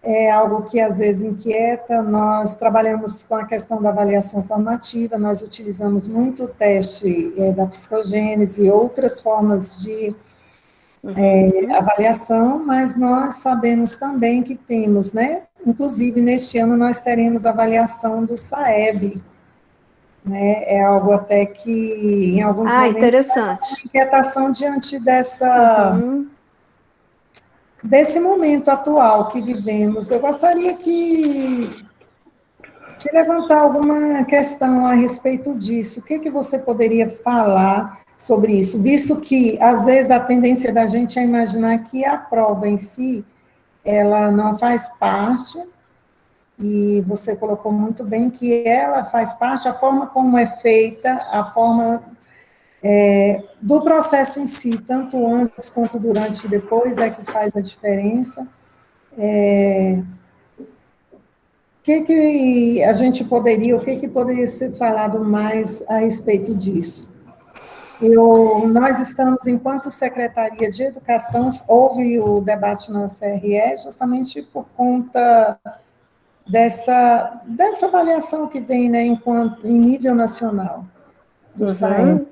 é algo que às vezes inquieta. Nós trabalhamos com a questão da avaliação formativa, nós utilizamos muito o teste da psicogênese e outras formas de avaliação, mas nós sabemos também que temos, né? Inclusive, neste ano nós teremos avaliação do SAEB, né? É algo até que, em alguns momentos, Interessante. uma inquietação diante Uhum. desse momento atual que vivemos. Eu gostaria de levantar alguma questão a respeito disso. O que você poderia falar sobre isso? Visto que, às vezes, a tendência da gente é imaginar que a prova em si, ela não faz parte, e você colocou muito bem que ela faz parte, a forma como é feita, a forma do processo em si, tanto antes quanto durante e depois, é que faz a diferença. Que a gente poderia, o que poderia ser falado mais a respeito disso? Nós estamos, enquanto Secretaria de Educação, houve o debate na CRE justamente por conta dessa avaliação que vem, né, em nível nacional do SAEB.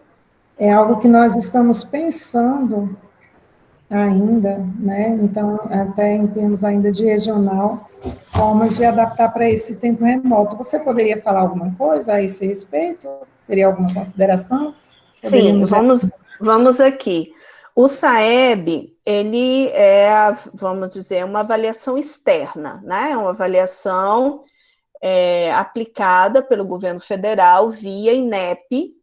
É algo que nós estamos pensando ainda, né? Então, até em termos ainda de regional, formas de adaptar para esse tempo remoto. Você poderia falar alguma coisa a esse respeito? Teria alguma consideração? Sim, Poderíamos já... vamos aqui. O SAEB, ele vamos dizer, uma avaliação externa, né? Uma avaliação aplicada pelo governo federal via INEP,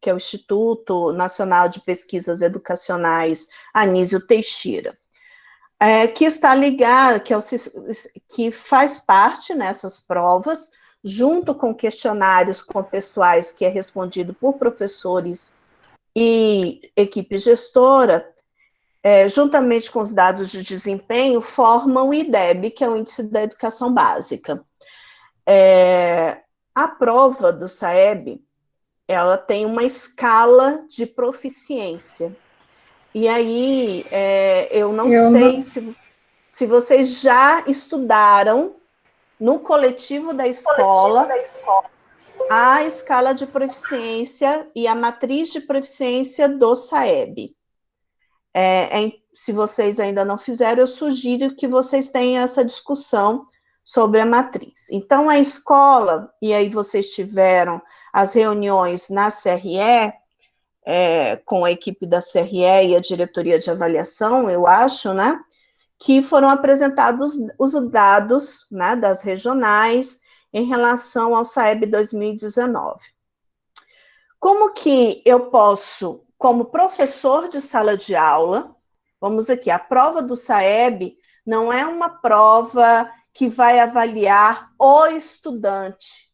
que é o Instituto Nacional de Pesquisas Educacionais Anísio Teixeira, que está ligado, que faz parte nessas provas, junto com questionários contextuais que é respondido por professores e equipe gestora, juntamente com os dados de desempenho, formam o IDEB, que é o Índice da Educação Básica. A prova do SAEB, ela tem uma escala de proficiência. E aí, eu não sei se vocês já estudaram no coletivo da escola a escala de proficiência e a matriz de proficiência do SAEB. Se vocês ainda não fizeram, eu sugiro que vocês tenham essa discussão sobre a matriz. Então, a escola, e aí vocês tiveram as reuniões na CRE, com a equipe da CRE e a diretoria de avaliação, eu acho, né, que foram apresentados os dados, né, das regionais em relação ao SAEB 2019. Como que eu posso, como professor de sala de aula, vamos aqui, a prova do SAEB não é uma prova que vai avaliar o estudante,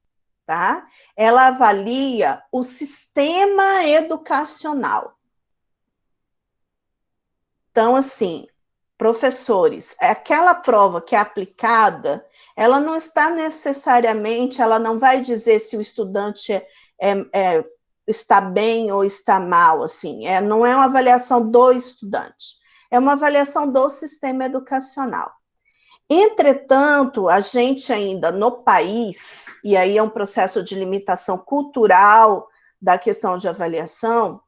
tá? Ela avalia o sistema educacional. Então, assim, professores, aquela prova que é aplicada, ela não está necessariamente, ela não vai dizer se o estudante está bem ou está mal, assim, não é uma avaliação do estudante, é uma avaliação do sistema educacional. Entretanto, a gente ainda no país, e aí é um processo de limitação cultural da questão de avaliação,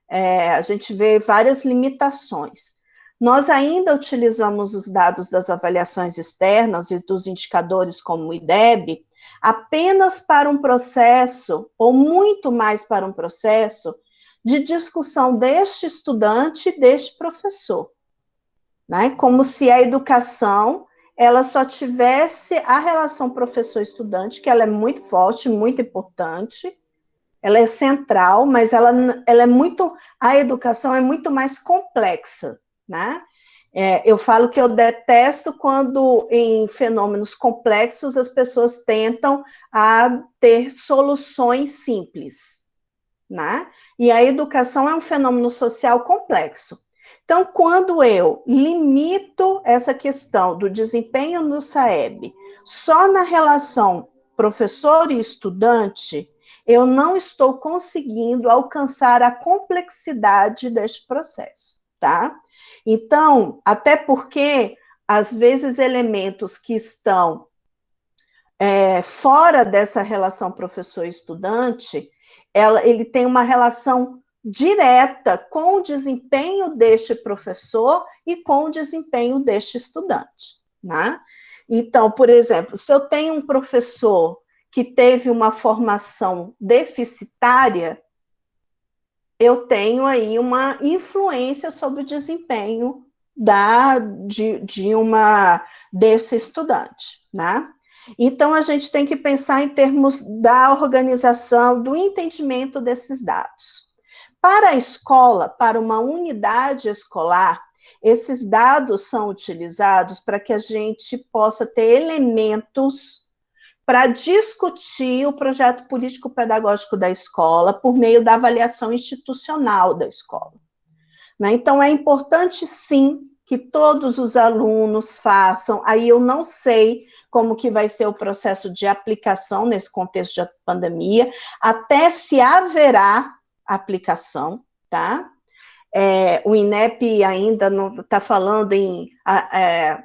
a gente vê várias limitações. Nós ainda utilizamos os dados das avaliações externas e dos indicadores como o IDEB apenas para um processo, ou muito mais para um processo, de discussão deste estudante e deste professor, né? Como se a educação ela só tivesse a relação professor-estudante, que ela é muito forte, muito importante, ela é central, mas ela é muito, a educação é muito mais complexa, né? Eu falo que eu detesto quando, em fenômenos complexos, as pessoas tentam ter soluções simples, né? E a educação é um fenômeno social complexo. Então, quando eu limito essa questão do desempenho no SAEB só na relação professor e estudante, eu não estou conseguindo alcançar a complexidade deste processo, tá? Então, até porque, às vezes, elementos que estão fora dessa relação professor-estudante, ele tem uma relação direta com o desempenho deste professor e com o desempenho deste estudante, né? Então, por exemplo, se eu tenho um professor que teve uma formação deficitária, eu tenho aí uma influência sobre o desempenho desse estudante, né? Então, a gente tem que pensar em termos da organização, do entendimento desses dados. Para a escola, para uma unidade escolar, esses dados são utilizados para que a gente possa ter elementos para discutir o projeto político-pedagógico da escola por meio da avaliação institucional da escola, né? Então, é importante, sim, que todos os alunos façam, aí eu não sei como que vai ser o processo de aplicação nesse contexto de pandemia, até se haverá aplicação, tá? O INEP ainda não está falando em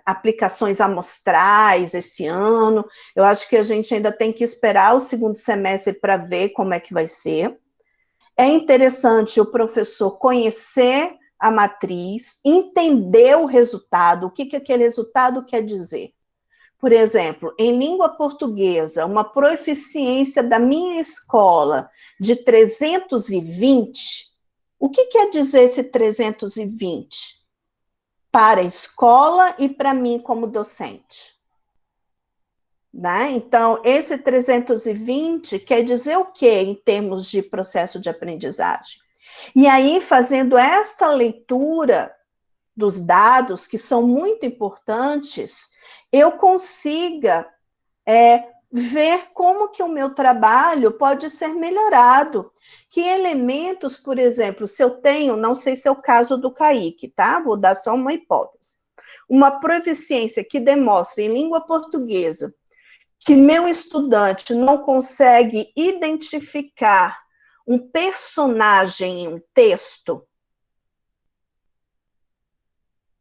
aplicações amostrais esse ano. Eu acho que a gente ainda tem que esperar o segundo semestre para ver como é que vai ser. É interessante o professor conhecer a matriz, entender o resultado, o que aquele resultado quer dizer. Por exemplo, em língua portuguesa, uma proficiência da minha escola de 320, o que quer dizer esse 320? Para a escola e para mim como docente. Né? Então, esse 320 quer dizer o quê em termos de processo de aprendizagem? E aí, fazendo esta leitura dos dados, que são muito importantes, eu consiga ver como que o meu trabalho pode ser melhorado. Que elementos, por exemplo, se eu tenho, não sei se é o caso do Kaique, tá? Vou dar só uma hipótese. Uma proficiência que demonstre em língua portuguesa que meu estudante não consegue identificar um personagem em um texto,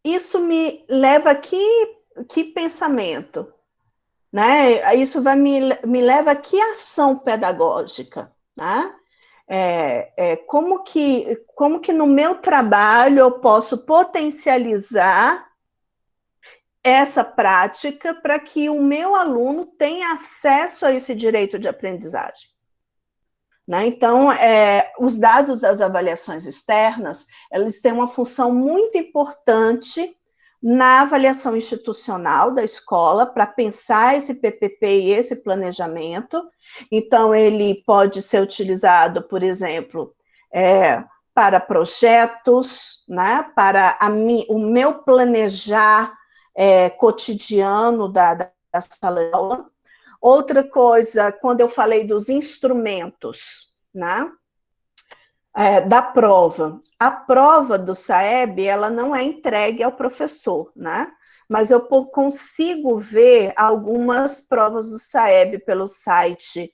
isso me leva a que pensamento? Né? Isso me leva a que ação pedagógica? Né? Como que no meu trabalho eu posso potencializar essa prática para que o meu aluno tenha acesso a esse direito de aprendizagem. Né? Então, os dados das avaliações externas, eles têm uma função muito importante na avaliação institucional da escola, para pensar esse PPP e esse planejamento. Então, ele pode ser utilizado, por exemplo, para projetos, né? Para o meu planejar cotidiano da sala de aula. Outra coisa, quando eu falei dos instrumentos, né, da prova, a prova do SAEB, ela não é entregue ao professor, né, mas eu consigo ver algumas provas do SAEB pelo site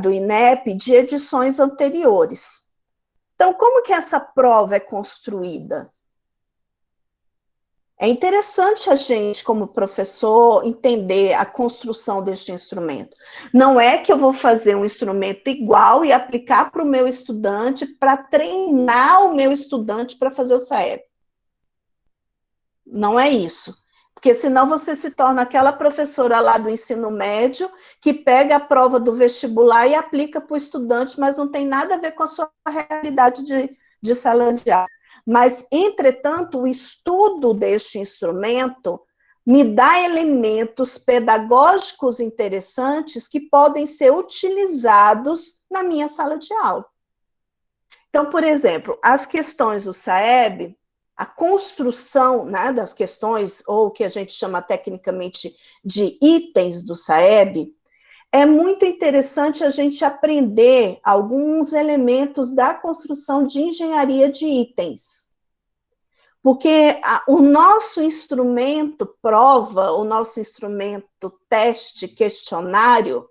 do INEP de edições anteriores. Então, como que essa prova é construída? É interessante a gente, como professor, entender a construção deste instrumento. Não é que eu vou fazer um instrumento igual e aplicar para o meu estudante para treinar o meu estudante para fazer o SAEB. Não é isso. Porque senão você se torna aquela professora lá do ensino médio que pega a prova do vestibular e aplica para o estudante, mas não tem nada a ver com a sua realidade de sala de aula. Mas, entretanto, o estudo deste instrumento me dá elementos pedagógicos interessantes que podem ser utilizados na minha sala de aula. Então, por exemplo, as questões do SAEB, a construção, né, das questões, ou o que a gente chama tecnicamente de itens do SAEB, é muito interessante a gente aprender alguns elementos da construção de engenharia de itens. Porque o nosso instrumento prova, o nosso instrumento teste, questionário,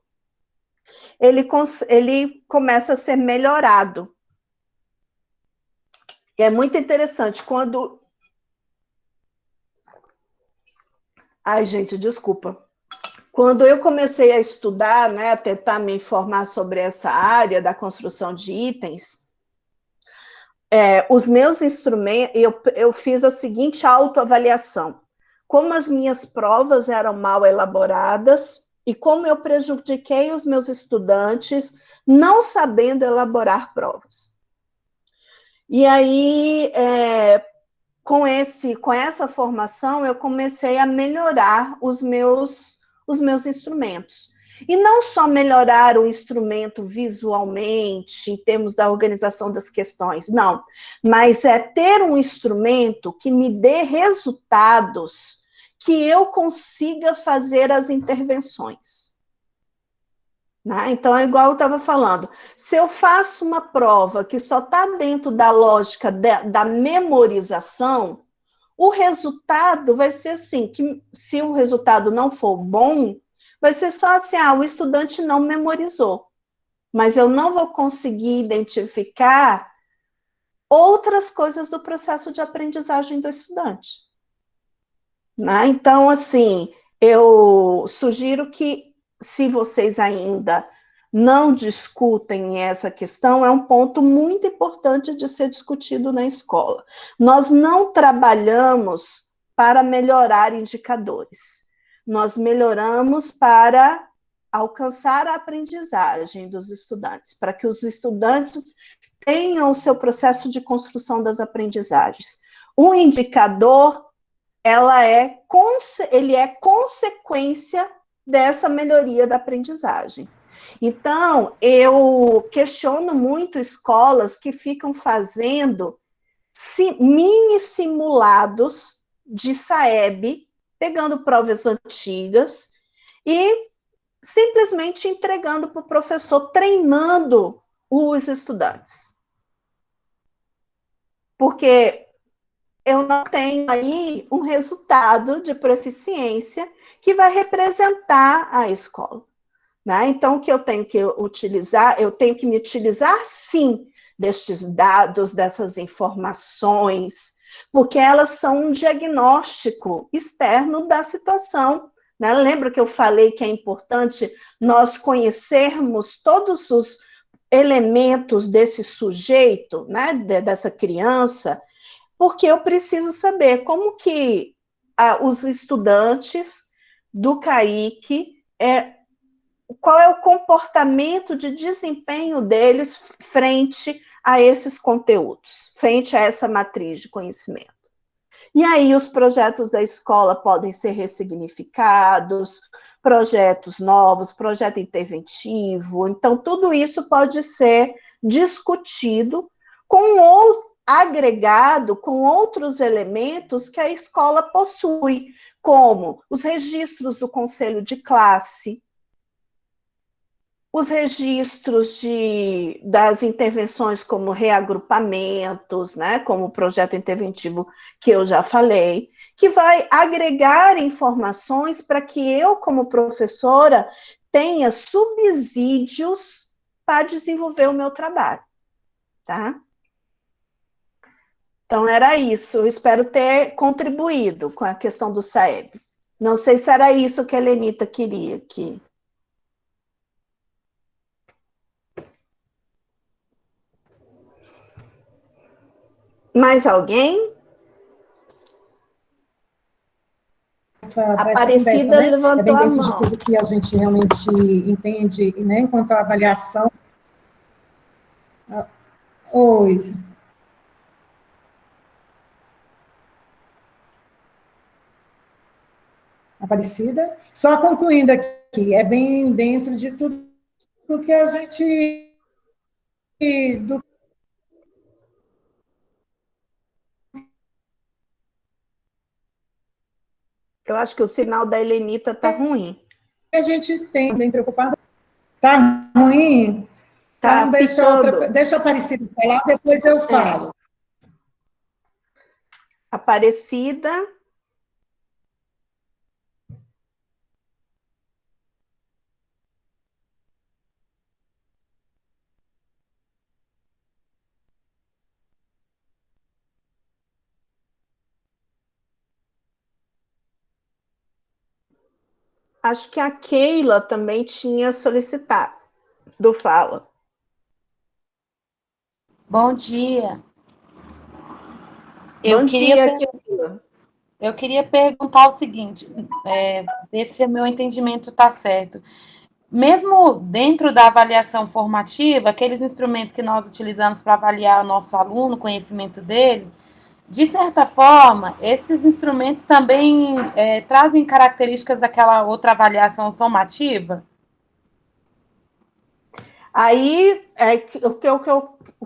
ele começa a ser melhorado. E é muito interessante quando... Ai, gente, desculpa. Quando eu comecei a estudar, né, a tentar me informar sobre essa área da construção de itens, os meus instrumentos, eu fiz a seguinte autoavaliação. Como as minhas provas eram mal elaboradas e como eu prejudiquei os meus estudantes não sabendo elaborar provas. E aí, com essa formação, eu comecei a melhorar os meus instrumentos. E não só melhorar o instrumento visualmente, em termos da organização das questões, não, mas ter um instrumento que me dê resultados, que eu consiga fazer as intervenções. Né? Então, é igual eu estava falando, se eu faço uma prova que só está dentro da lógica da memorização, o resultado vai ser assim, que se o resultado não for bom, vai ser só assim, o estudante não memorizou, mas eu não vou conseguir identificar outras coisas do processo de aprendizagem do estudante. Né? Então, assim, eu sugiro que, se vocês ainda não discutem essa questão, é um ponto muito importante de ser discutido na escola. Nós não trabalhamos para melhorar indicadores. Nós melhoramos para alcançar a aprendizagem dos estudantes, para que os estudantes tenham o seu processo de construção das aprendizagens. O indicador, ele é consequência dessa melhoria da aprendizagem. Então, eu questiono muito escolas que ficam fazendo mini simulados de SAEB, pegando provas antigas e simplesmente entregando para o professor, treinando os estudantes. Porque eu não tenho aí um resultado de proficiência que vai representar a escola. Né? Então, o que eu tenho que utilizar? Eu tenho que me utilizar, sim, destes dados, dessas informações, porque elas são um diagnóstico externo da situação. Né? Lembra que eu falei que é importante nós conhecermos todos os elementos desse sujeito, né? Dessa criança, porque eu preciso saber como que os estudantes do CAIC, qual é o comportamento de desempenho deles frente a esses conteúdos, frente a essa matriz de conhecimento. E aí os projetos da escola podem ser ressignificados, projetos novos, projeto interventivo, então tudo isso pode ser discutido agregado com outros elementos que a escola possui, como os registros do conselho de classe, os registros das intervenções como reagrupamentos, né, como o projeto interventivo que eu já falei, que vai agregar informações para que eu, como professora, tenha subsídios para desenvolver o meu trabalho, tá? Então, era isso. Eu espero ter contribuído com a questão do SAEB. Não sei se era isso que a Helenita queria aqui. Mais alguém? Essa Aparecida conversa, né? levantou é bem dentro a mão. de tudo que a gente realmente entende, né, enquanto a avaliação. Oi. Aparecida. Só concluindo aqui, é bem dentro de tudo que a gente... Eu acho que o sinal da Helenita está ruim. A gente tem, bem preocupado. Está ruim? Tá Então, pitando. deixa a Aparecida falar, depois eu falo. Aparecida. Acho que a Keila também tinha solicitado do Fala. Bom dia. Bom dia, Keila. Eu queria perguntar o seguinte, ver se o meu entendimento está certo. Mesmo dentro da avaliação formativa, aqueles instrumentos que nós utilizamos para avaliar o nosso aluno, o conhecimento dele, de certa forma, esses instrumentos também trazem características daquela outra avaliação somativa? Aí, o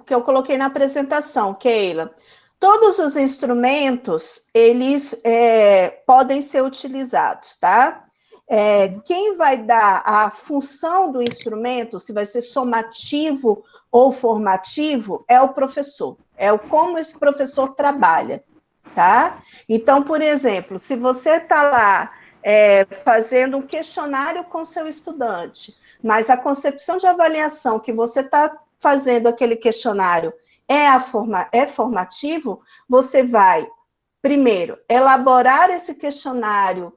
que eu coloquei na apresentação, Keila, todos os instrumentos, eles podem ser utilizados, tá? Quem vai dar a função do instrumento, se vai ser somativo ou formativo, é o professor, como esse professor trabalha, tá? Então, por exemplo, se você está lá fazendo um questionário com seu estudante, mas a concepção de avaliação que você está fazendo aquele questionário é formativo, você vai, primeiro, elaborar esse questionário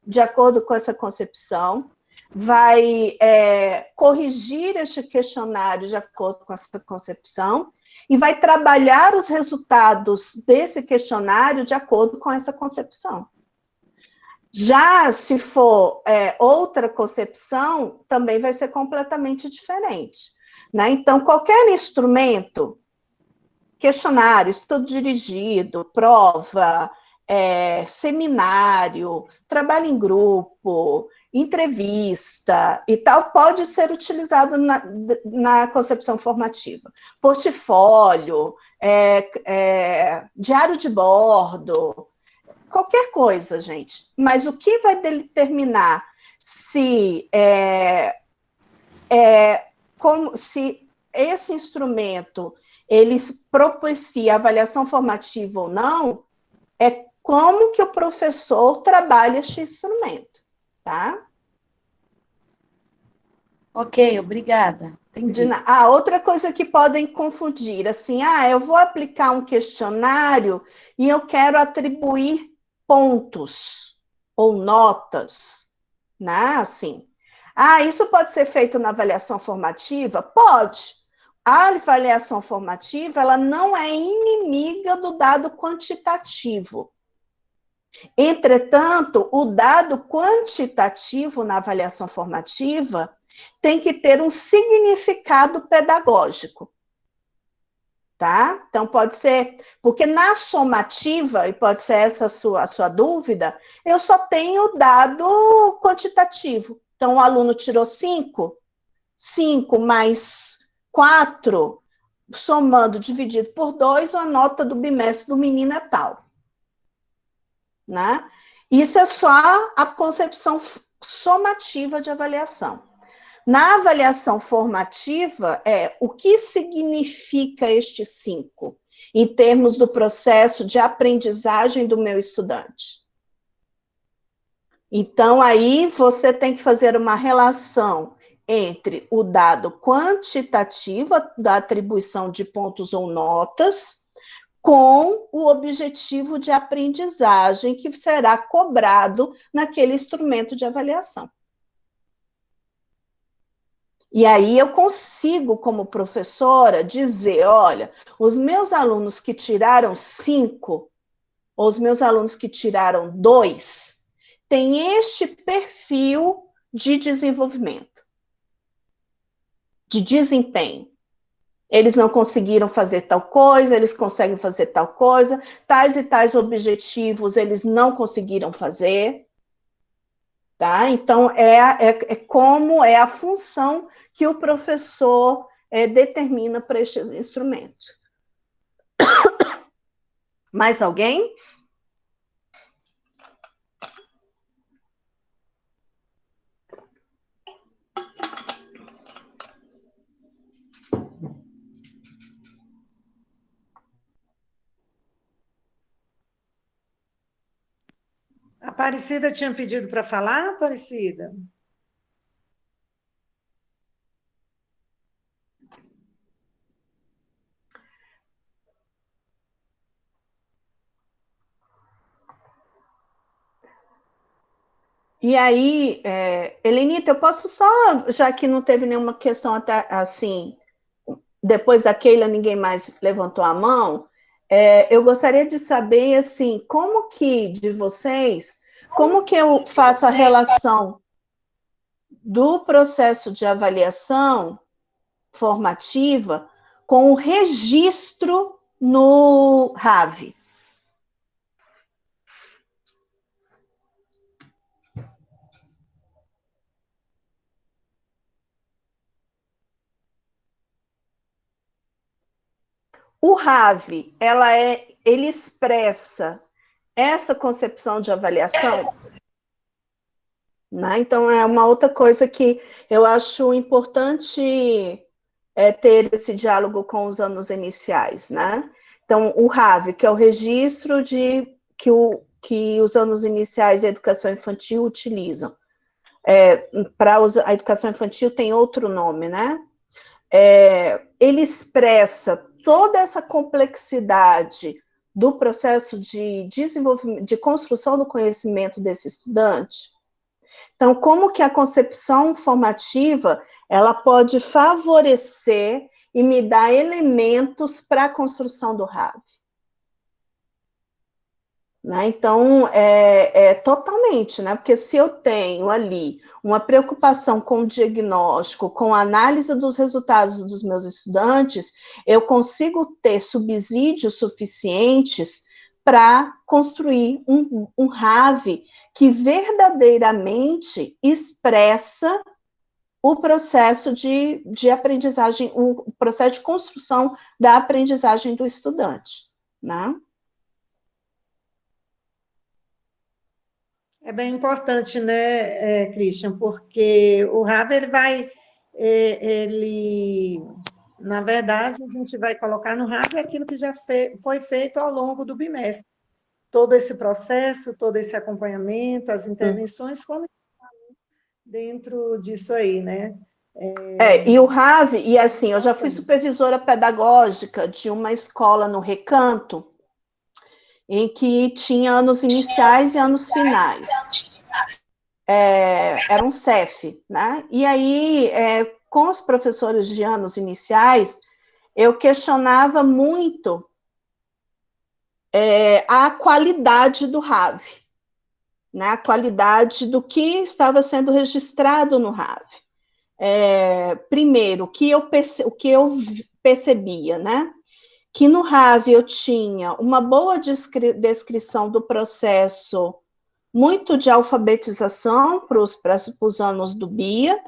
de acordo com essa concepção, vai corrigir este questionário de acordo com essa concepção e vai trabalhar os resultados desse questionário de acordo com essa concepção. Já se for outra concepção, também vai ser completamente diferente, né? Então, qualquer instrumento, questionário, estudo dirigido, prova, seminário, trabalho em grupo, entrevista e tal, pode ser utilizado na concepção formativa. Portfólio, diário de bordo, qualquer coisa, gente. Mas o que vai determinar se esse instrumento ele propicia avaliação formativa ou não, é como que o professor trabalha este instrumento, tá? Ok, obrigada. Entendi. Outra coisa que podem confundir, assim, eu vou aplicar um questionário e eu quero atribuir pontos ou notas, né? Assim, isso pode ser feito na avaliação formativa? Pode. A avaliação formativa, ela não é inimiga do dado quantitativo. Entretanto, o dado quantitativo na avaliação formativa tem que ter um significado pedagógico. Tá? Então, pode ser, porque na somativa, e pode ser essa a sua dúvida, eu só tenho dado quantitativo. Então, o aluno tirou 5, 5 mais 4, somando, dividido por 2, a nota do bimestre do menino é tal. Né? Isso é só a concepção somativa de avaliação. Na avaliação formativa, o que significa este 5, em termos do processo de aprendizagem do meu estudante? Então, aí você tem que fazer uma relação entre o dado quantitativo, da atribuição de pontos ou notas, com o objetivo de aprendizagem que será cobrado naquele instrumento de avaliação. E aí eu consigo, como professora, dizer, olha, os meus alunos que tiraram 5, ou os meus alunos que tiraram 2, têm este perfil de desenvolvimento, de desempenho. Eles não conseguiram fazer tal coisa, eles conseguem fazer tal coisa, tais e tais objetivos eles não conseguiram fazer. Tá? Então, como é a função que o professor determina para estes instrumentos. Mais alguém? A Aparecida tinha pedido para falar, Aparecida? E aí, Helenita, eu posso só, já que não teve nenhuma questão até assim, depois da Keila ninguém mais levantou a mão, eu gostaria de saber, assim, como que, de vocês, como que eu faço a relação do processo de avaliação formativa com o registro no RAV. O RAV, ele expressa essa concepção de avaliação, né? Então, é uma outra coisa que eu acho importante ter esse diálogo com os anos iniciais, né? Então, o RAV, que é o registro que os anos iniciais e a educação infantil utilizam. Para a educação infantil tem outro nome, né? Ele expressa toda essa complexidade do processo de desenvolvimento, de construção do conhecimento desse estudante. Então, como que a concepção formativa, ela pode favorecer e me dar elementos para a construção do RAV. Né? Então, totalmente, né? Porque se eu tenho ali uma preocupação com o diagnóstico, com a análise dos resultados dos meus estudantes, eu consigo ter subsídios suficientes para construir um RAV que verdadeiramente expressa o processo de aprendizagem, o processo de construção da aprendizagem do estudante, né? É bem importante, né, Christian, porque o RAV, na verdade, a gente vai colocar no RAV aquilo que já foi feito ao longo do bimestre. Todo esse processo, todo esse acompanhamento, as intervenções, como dentro disso aí, né? E o RAV, e assim, eu já fui supervisora pedagógica de uma escola no Recanto, em que tinha anos iniciais e anos finais. Era um CEF, né? E aí, com os professores de anos iniciais, eu questionava muito a qualidade do RAV, né, a qualidade do que estava sendo registrado no RAV. Primeiro, o que eu percebia, né, que no RAV eu tinha uma boa descrição do processo, muito de alfabetização para os anos do BIA,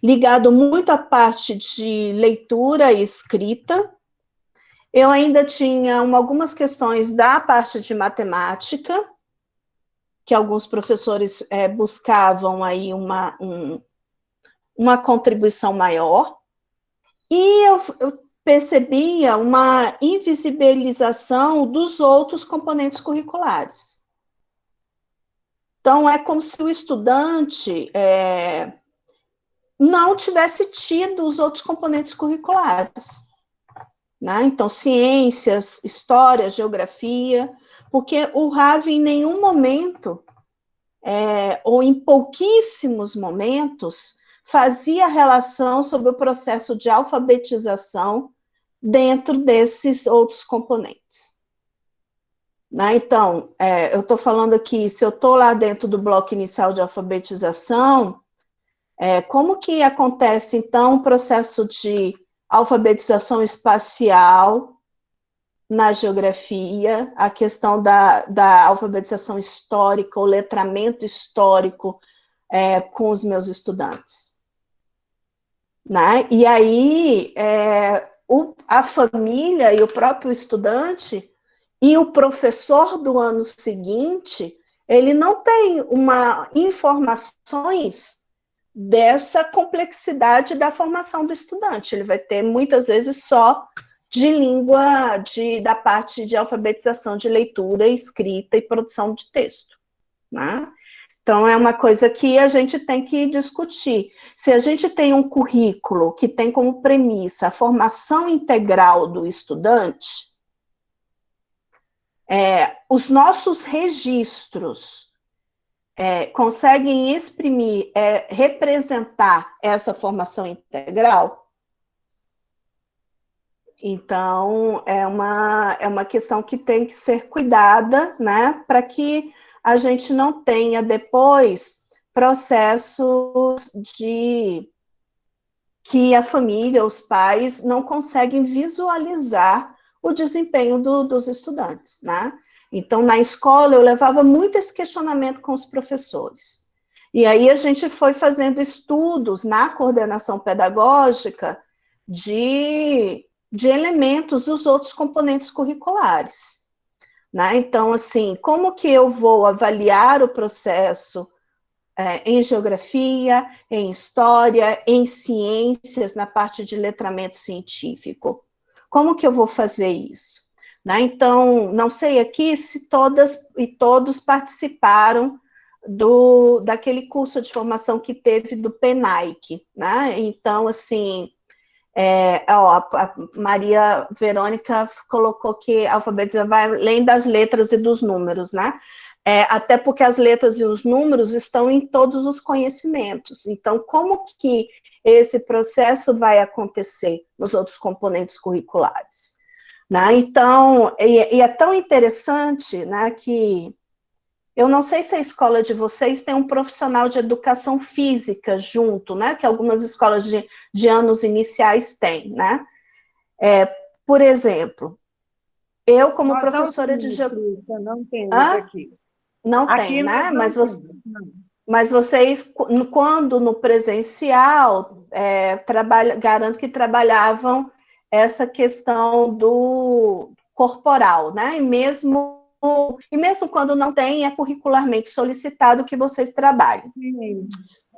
ligado muito à parte de leitura e escrita. Eu ainda tinha algumas questões da parte de matemática, que alguns professores buscavam aí uma contribuição maior, e eu percebia uma invisibilização dos outros componentes curriculares. Então, é como se o estudante não tivesse tido os outros componentes curriculares, né? Então, ciências, história, geografia, porque o RAV em nenhum momento, ou em pouquíssimos momentos, fazia relação sobre o processo de alfabetização dentro desses outros componentes. Né? Então, eu estou falando aqui, se eu estou lá dentro do bloco inicial de alfabetização, como que acontece, então, o processo de alfabetização espacial na geografia, a questão da alfabetização histórica, o letramento histórico com os meus estudantes. Né? E aí, a família e o próprio estudante e o professor do ano seguinte, ele não tem informações dessa complexidade da formação do estudante. Ele vai ter, muitas vezes, só de língua, da parte de alfabetização de leitura, escrita e produção de texto. Né? Então, é uma coisa que a gente tem que discutir. Se a gente tem um currículo que tem como premissa a formação integral do estudante, os nossos registros conseguem exprimir, representar essa formação integral? Então, é uma questão que tem que ser cuidada, né, para que a gente não tenha depois processos de que a família, os pais, não conseguem visualizar o desempenho dos estudantes, né? Então, na escola, eu levava muito esse questionamento com os professores. E aí a gente foi fazendo estudos na coordenação pedagógica de elementos dos outros componentes curriculares. Né? Então, assim, como que eu vou avaliar o processo em geografia, em história, em ciências, na parte de letramento científico? Como que eu vou fazer isso? Né? Então, não sei aqui se todas e todos participaram daquele curso de formação que teve do PENAIC, né? Então, assim, a Maria Verônica colocou que a alfabetização vai além das letras e dos números, né? Até porque as letras e os números estão em todos os conhecimentos. Então, como que esse processo vai acontecer nos outros componentes curriculares? Né? Então, e é tão interessante, né, que eu não sei se a escola de vocês tem um profissional de educação física junto, né, que algumas escolas de anos iniciais têm, né? Por exemplo, eu como nós professora de geografia, não temos aqui. Não aqui tem, né? Não. Mas vocês, quando no presencial, garanto que trabalhavam essa questão do corporal, né? E mesmo quando não tem, é curricularmente solicitado que vocês trabalhem. Sim,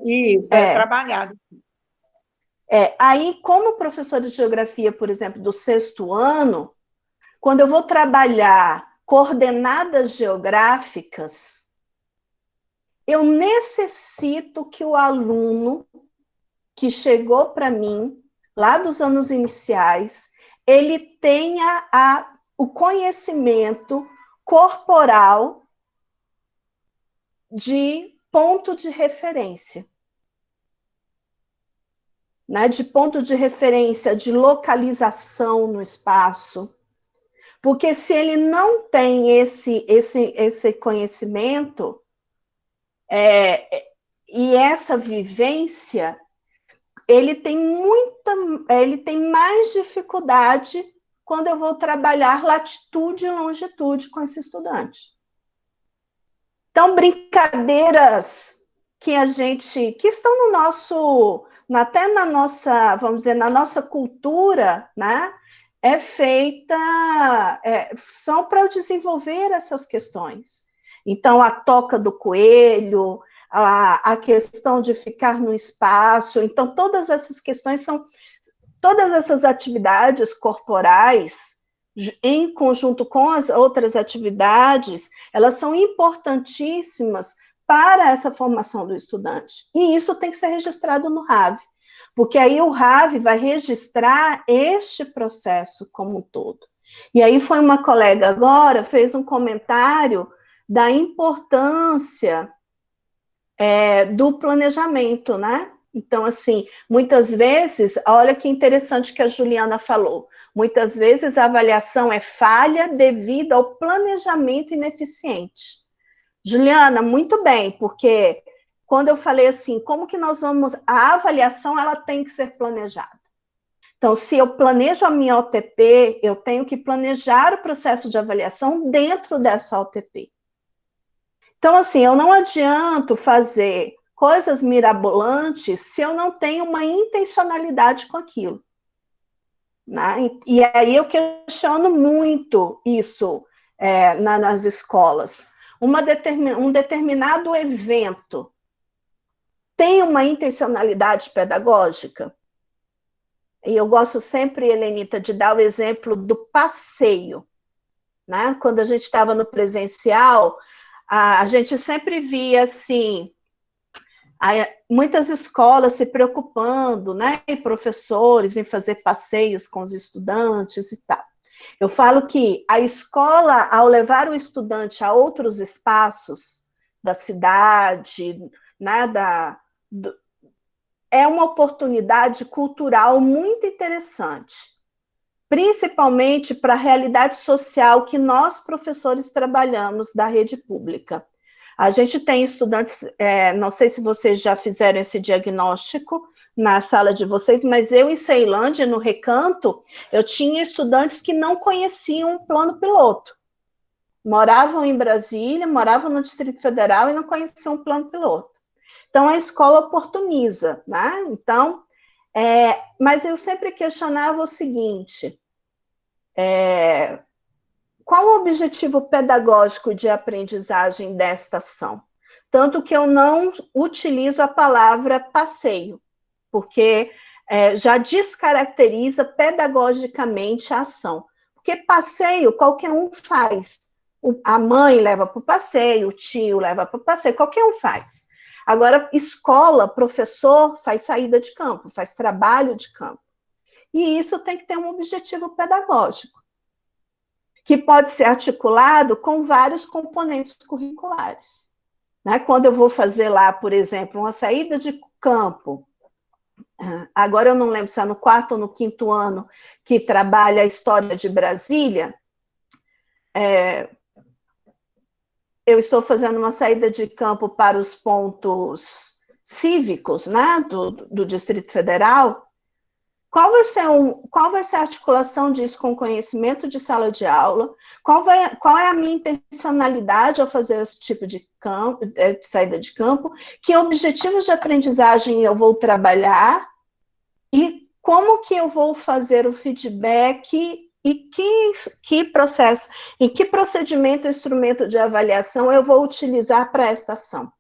isso, é trabalhado. Aí, como professora de geografia, por exemplo, do 6º ano, quando eu vou trabalhar coordenadas geográficas, eu necessito que o aluno que chegou para mim, lá dos anos iniciais, ele tenha o conhecimento corporal de ponto de referência. Né? De ponto de referência, de localização no espaço. Porque se ele não tem esse conhecimento, E essa vivência, ele tem mais dificuldade quando eu vou trabalhar latitude e longitude com esse estudante. Então, brincadeiras que estão no nosso, até na nossa, vamos dizer, na nossa cultura, né? São para desenvolver essas questões. Então, a toca do coelho, a questão de ficar no espaço, então, todas essas questões todas essas atividades corporais, em conjunto com as outras atividades, elas são importantíssimas para essa formação do estudante. E isso tem que ser registrado no RAV, porque aí o RAV vai registrar este processo como um todo. E aí foi uma colega agora, fez um comentário da importância do planejamento, né? Então, assim, muitas vezes, olha que interessante que a Juliana falou, muitas vezes a avaliação é falha devido ao planejamento ineficiente. Juliana, muito bem, porque quando eu falei assim, como que nós vamos... A avaliação, ela tem que ser planejada. Então, se eu planejo a minha OTP, eu tenho que planejar o processo de avaliação dentro dessa OTP. Então, assim, eu não adianto fazer coisas mirabolantes se eu não tenho uma intencionalidade com aquilo. Né? E aí eu questiono muito isso nas escolas. Um determinado evento tem uma intencionalidade pedagógica? E eu gosto sempre, Helenita, de dar o exemplo do passeio. Né? Quando a gente estava no presencial, a gente sempre via, assim, muitas escolas se preocupando, né, e professores em fazer passeios com os estudantes e tal. Eu falo que a escola, ao levar o estudante a outros espaços da cidade, né, é uma oportunidade cultural muito interessante, principalmente para a realidade social que nós, professores, trabalhamos da rede pública. A gente tem estudantes, não sei se vocês já fizeram esse diagnóstico na sala de vocês, mas eu, em Ceilândia, no Recanto, eu tinha estudantes que não conheciam o plano piloto. Moravam em Brasília, moravam no Distrito Federal e não conheciam o plano piloto. Então, a escola oportuniza, né? Então, mas eu sempre questionava o seguinte, qual o objetivo pedagógico de aprendizagem desta ação? Tanto que eu não utilizo a palavra passeio, porque já descaracteriza pedagogicamente a ação. Porque passeio, qualquer um faz. A mãe leva para o passeio, o tio leva para o passeio, qualquer um faz. Agora, escola, professor, faz saída de campo, faz trabalho de campo. E isso tem que ter um objetivo pedagógico, que pode ser articulado com vários componentes curriculares. Né? Quando eu vou fazer lá, por exemplo, uma saída de campo, agora eu não lembro se é no 4º ou no 5º ano, que trabalha a história de Brasília, eu estou fazendo uma saída de campo para os pontos cívicos, né, do Distrito Federal. Qual vai ser a articulação disso com o conhecimento de sala de aula? Qual é a minha intencionalidade ao fazer esse tipo de saída de campo? Que objetivos de aprendizagem eu vou trabalhar? E como que eu vou fazer o feedback? E que processo, e que procedimento, instrumento de avaliação eu vou utilizar para esta ação?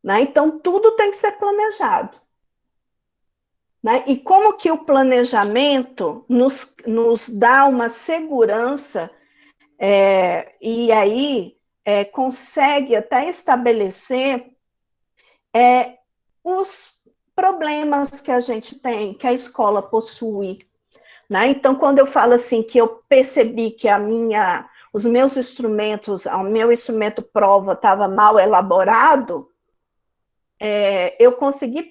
Né? Então, tudo tem que ser planejado. Né? E como que o planejamento nos dá uma segurança, e aí consegue até estabelecer os problemas que a gente tem, que a escola possui. Né? Então, quando eu falo assim, que eu percebi que os meus instrumentos, o meu instrumento prova estava mal elaborado, eu consegui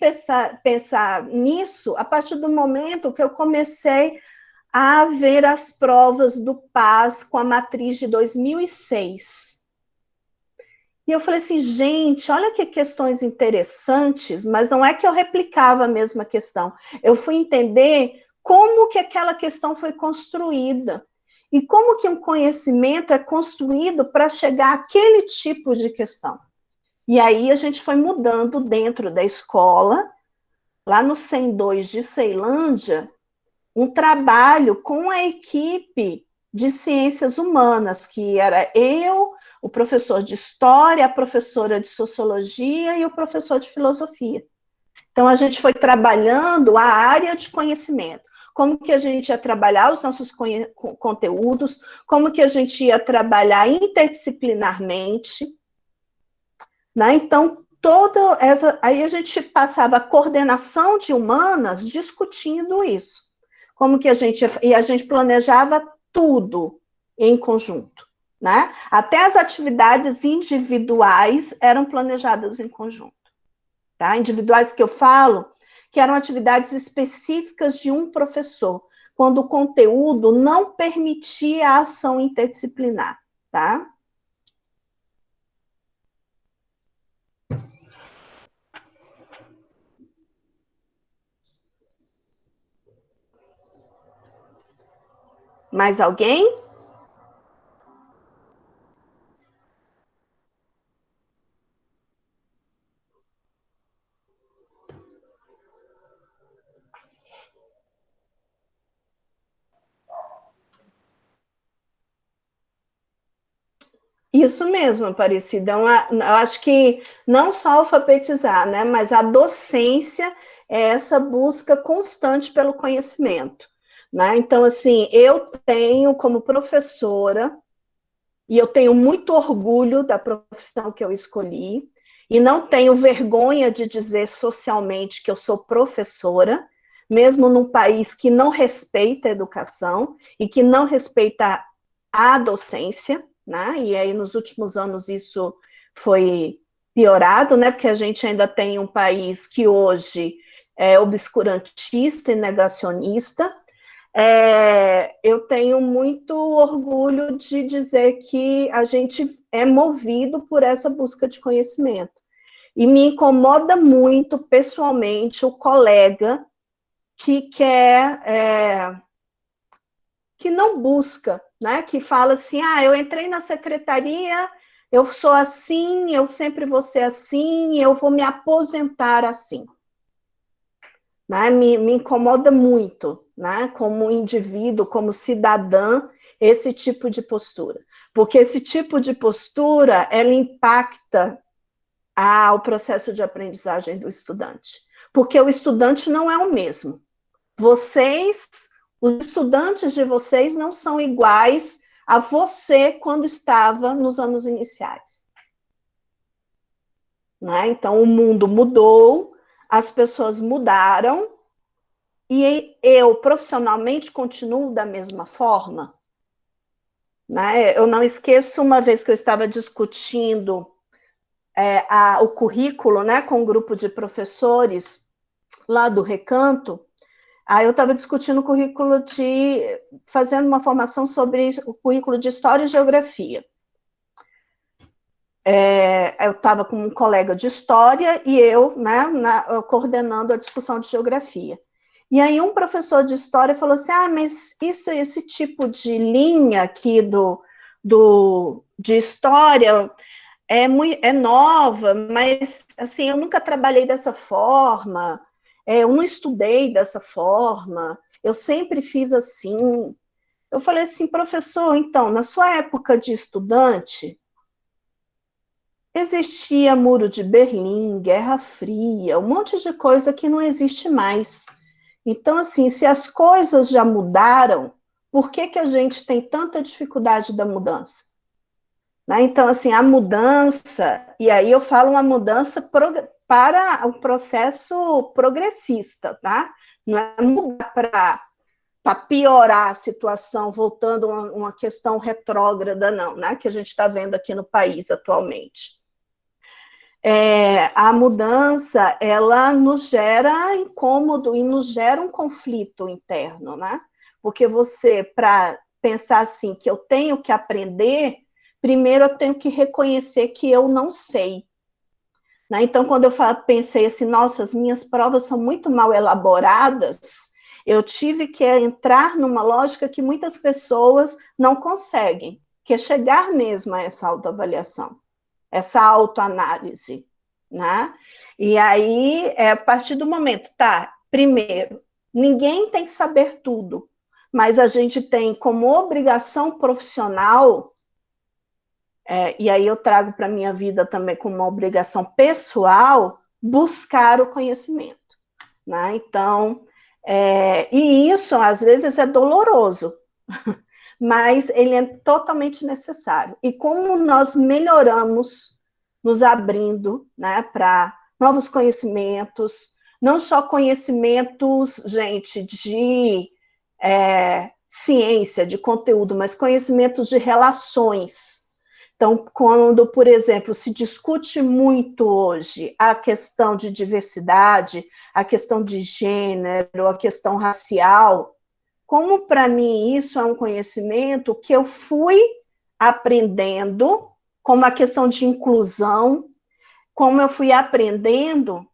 pensar nisso a partir do momento que eu comecei a ver as provas do PAS com a matriz de 2006. E eu falei assim, gente, olha que questões interessantes, mas não é que eu replicava a mesma questão. Eu fui entender como que aquela questão foi construída e como que um conhecimento é construído para chegar àquele tipo de questão. E aí a gente foi mudando dentro da escola, lá no 102 de Ceilândia, um trabalho com a equipe de ciências humanas, que era eu, o professor de história, a professora de sociologia e o professor de filosofia. Então, a gente foi trabalhando a área de conhecimento, como que a gente ia trabalhar os nossos conteúdos, como que a gente ia trabalhar interdisciplinarmente, né? Então, aí a gente passava a coordenação de humanas discutindo isso. Como que a gente planejava tudo em conjunto, né? Até as atividades individuais eram planejadas em conjunto, tá? Individuais que eu falo, que eram atividades específicas de um professor, quando o conteúdo não permitia a ação interdisciplinar, tá? Mais alguém? Isso mesmo, Aparecida. Eu acho que não só alfabetizar, né, mas a docência é essa busca constante pelo conhecimento, né? Então, assim, eu tenho como professora, e eu tenho muito orgulho da profissão que eu escolhi, e não tenho vergonha de dizer socialmente que eu sou professora, mesmo num país que não respeita a educação e que não respeita a docência, né? E aí nos últimos anos isso foi piorado, né? Porque a gente ainda tem um país que hoje é obscurantista e negacionista. Eu tenho muito orgulho de dizer que a gente é movido por essa busca de conhecimento. E me incomoda muito, pessoalmente, o colega que quer, que não busca, né? Que fala assim, eu entrei na secretaria, eu sou assim, eu sempre vou ser assim, eu vou me aposentar assim. Né? Me incomoda muito, né? Como indivíduo, como cidadã, esse tipo de postura. Porque esse tipo de postura, ela impacta o processo de aprendizagem do estudante. Porque o estudante não é o mesmo. Os estudantes de vocês não são iguais a você quando estava nos anos iniciais. Né? Então, o mundo mudou, as pessoas mudaram, e eu, profissionalmente, continuo da mesma forma. Né? Eu não esqueço uma vez que eu estava discutindo o currículo, né, com um grupo de professores lá do Recanto. Aí eu estava discutindo o currículo fazendo uma formação sobre o currículo de História e Geografia. Eu estava com um colega de História e eu, né, coordenando a discussão de Geografia. E aí um professor de História falou assim, mas esse tipo de linha aqui de História é nova, mas assim, eu nunca trabalhei dessa forma, eu não estudei dessa forma, eu sempre fiz assim. Eu falei assim, professor, então, na sua época de estudante, existia Muro de Berlim, Guerra Fria, um monte de coisa que não existe mais. Então, assim, se as coisas já mudaram, por que a gente tem tanta dificuldade da mudança? Né? Então, assim, a mudança, e aí eu falo uma mudança para o processo progressista, tá? Não é mudar para piorar a situação, voltando a uma questão retrógrada, não, né? Que a gente está vendo aqui no país atualmente. A mudança, ela nos gera incômodo e nos gera um conflito interno, né? Porque você, para pensar assim, que eu tenho que aprender, primeiro eu tenho que reconhecer que eu não sei. Né? Então, quando eu pensei assim, nossa, as minhas provas são muito mal elaboradas, eu tive que entrar numa lógica que muitas pessoas não conseguem, que é chegar mesmo a essa autoavaliação, essa autoanálise, né? E aí, a partir do momento, tá, primeiro, ninguém tem que saber tudo, mas a gente tem como obrigação profissional, e aí eu trago para a minha vida também como uma obrigação pessoal, buscar o conhecimento, né? Então, e isso às vezes é doloroso, mas ele é totalmente necessário. E como nós melhoramos, nos abrindo, né, para novos conhecimentos, não só conhecimentos, gente, de ciência, de conteúdo, mas conhecimentos de relações. Então, quando, por exemplo, se discute muito hoje a questão de diversidade, a questão de gênero, a questão racial, como para mim isso é um conhecimento que eu fui aprendendo, como a questão de inclusão, como eu fui aprendendo,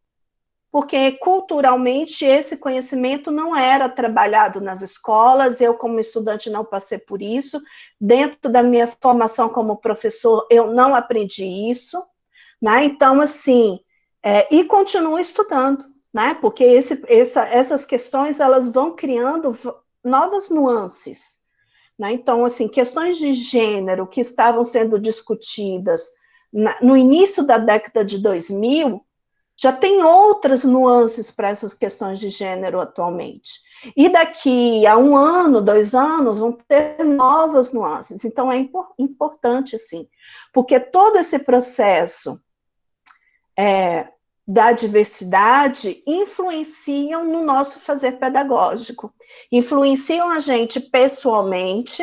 porque culturalmente esse conhecimento não era trabalhado nas escolas, eu como estudante não passei por isso, dentro da minha formação como professor eu não aprendi isso, né? Então, assim, e continuo estudando, né? Porque essas questões, elas vão criando novas nuances, né? Então, assim, questões de gênero que estavam sendo discutidas no início da década de 2000, já tem outras nuances para essas questões de gênero atualmente. E daqui a 1 ano, 2 anos, vão ter novas nuances. Então, é importante, sim, porque todo esse processo da diversidade influenciam no nosso fazer pedagógico, influenciam a gente pessoalmente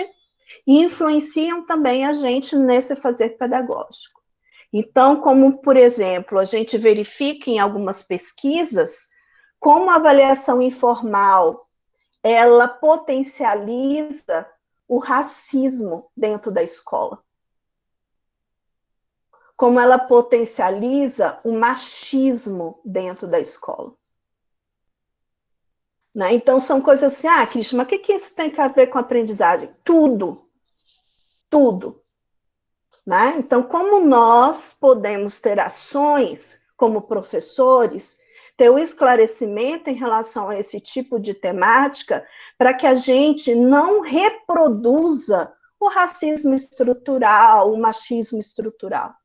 e influenciam também a gente nesse fazer pedagógico. Então, como, por exemplo, a gente verifica em algumas pesquisas, como a avaliação informal, ela potencializa o racismo dentro da escola. Como ela potencializa o machismo dentro da escola. Né? Então, são coisas assim, Cristian, mas o que isso tem a ver com a aprendizagem? Tudo. Tudo. Né? Então, como nós podemos ter ações como professores, ter o esclarecimento em relação a esse tipo de temática, para que a gente não reproduza o racismo estrutural, o machismo estrutural.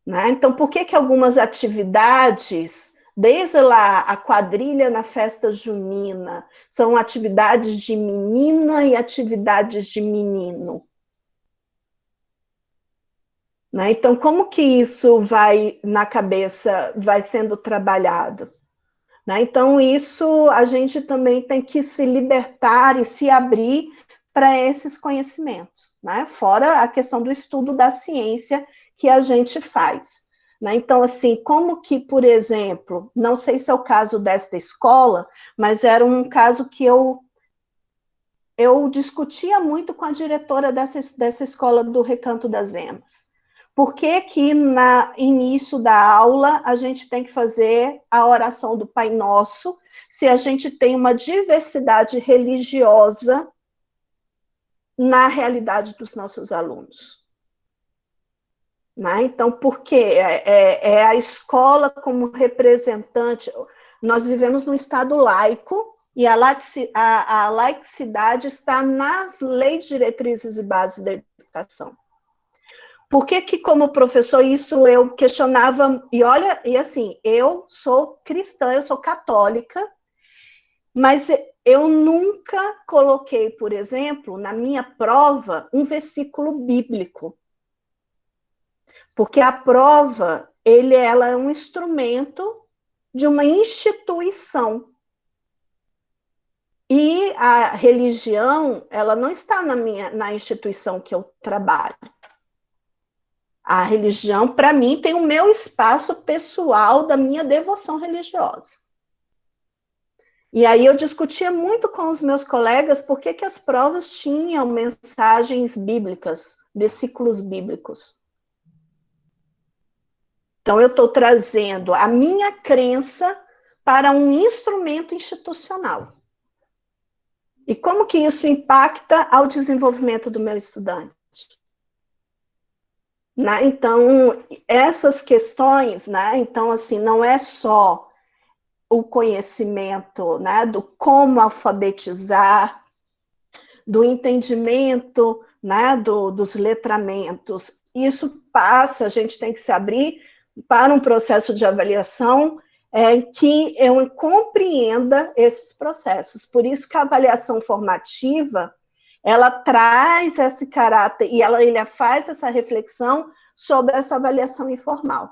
Né? Então, por que algumas atividades, desde lá a quadrilha na festa junina, são atividades de menina e atividades de menino? Né? Então, como que isso vai na cabeça, vai sendo trabalhado? Né? Então, isso a gente também tem que se libertar e se abrir para esses conhecimentos, né? Fora a questão do estudo da ciência que a gente faz. Né? Então, assim, como que, por exemplo, não sei se é o caso desta escola, mas era um caso que eu discutia muito com a diretora dessa escola do Recanto das Emas. Por que no início da aula a gente tem que fazer a oração do Pai Nosso, se a gente tem uma diversidade religiosa na realidade dos nossos alunos? Né? Então, por quê? É a escola como representante. Nós vivemos num Estado laico, e a laicidade está nas leis, diretrizes e bases da educação. Por que como professor, isso eu questionava, e assim, eu sou cristã, eu sou católica, mas eu nunca coloquei, por exemplo, na minha prova, um versículo bíblico. Porque a prova, ela é um instrumento de uma instituição. E a religião, ela não está na instituição que eu trabalho. A religião, para mim, tem o meu espaço pessoal da minha devoção religiosa. E aí eu discutia muito com os meus colegas por que as provas tinham mensagens bíblicas, versículos bíblicos. Então, eu estou trazendo a minha crença para um instrumento institucional. E como que isso impacta ao desenvolvimento do meu estudante? Né? Então, essas questões, né? Então, assim, não é só o conhecimento, né, do como alfabetizar, do entendimento, né, dos letramentos. Isso passa, a gente tem que se abrir para um processo de avaliação que eu compreenda esses processos. Por isso que a avaliação formativa, ela traz esse caráter, e ela faz essa reflexão sobre essa avaliação informal.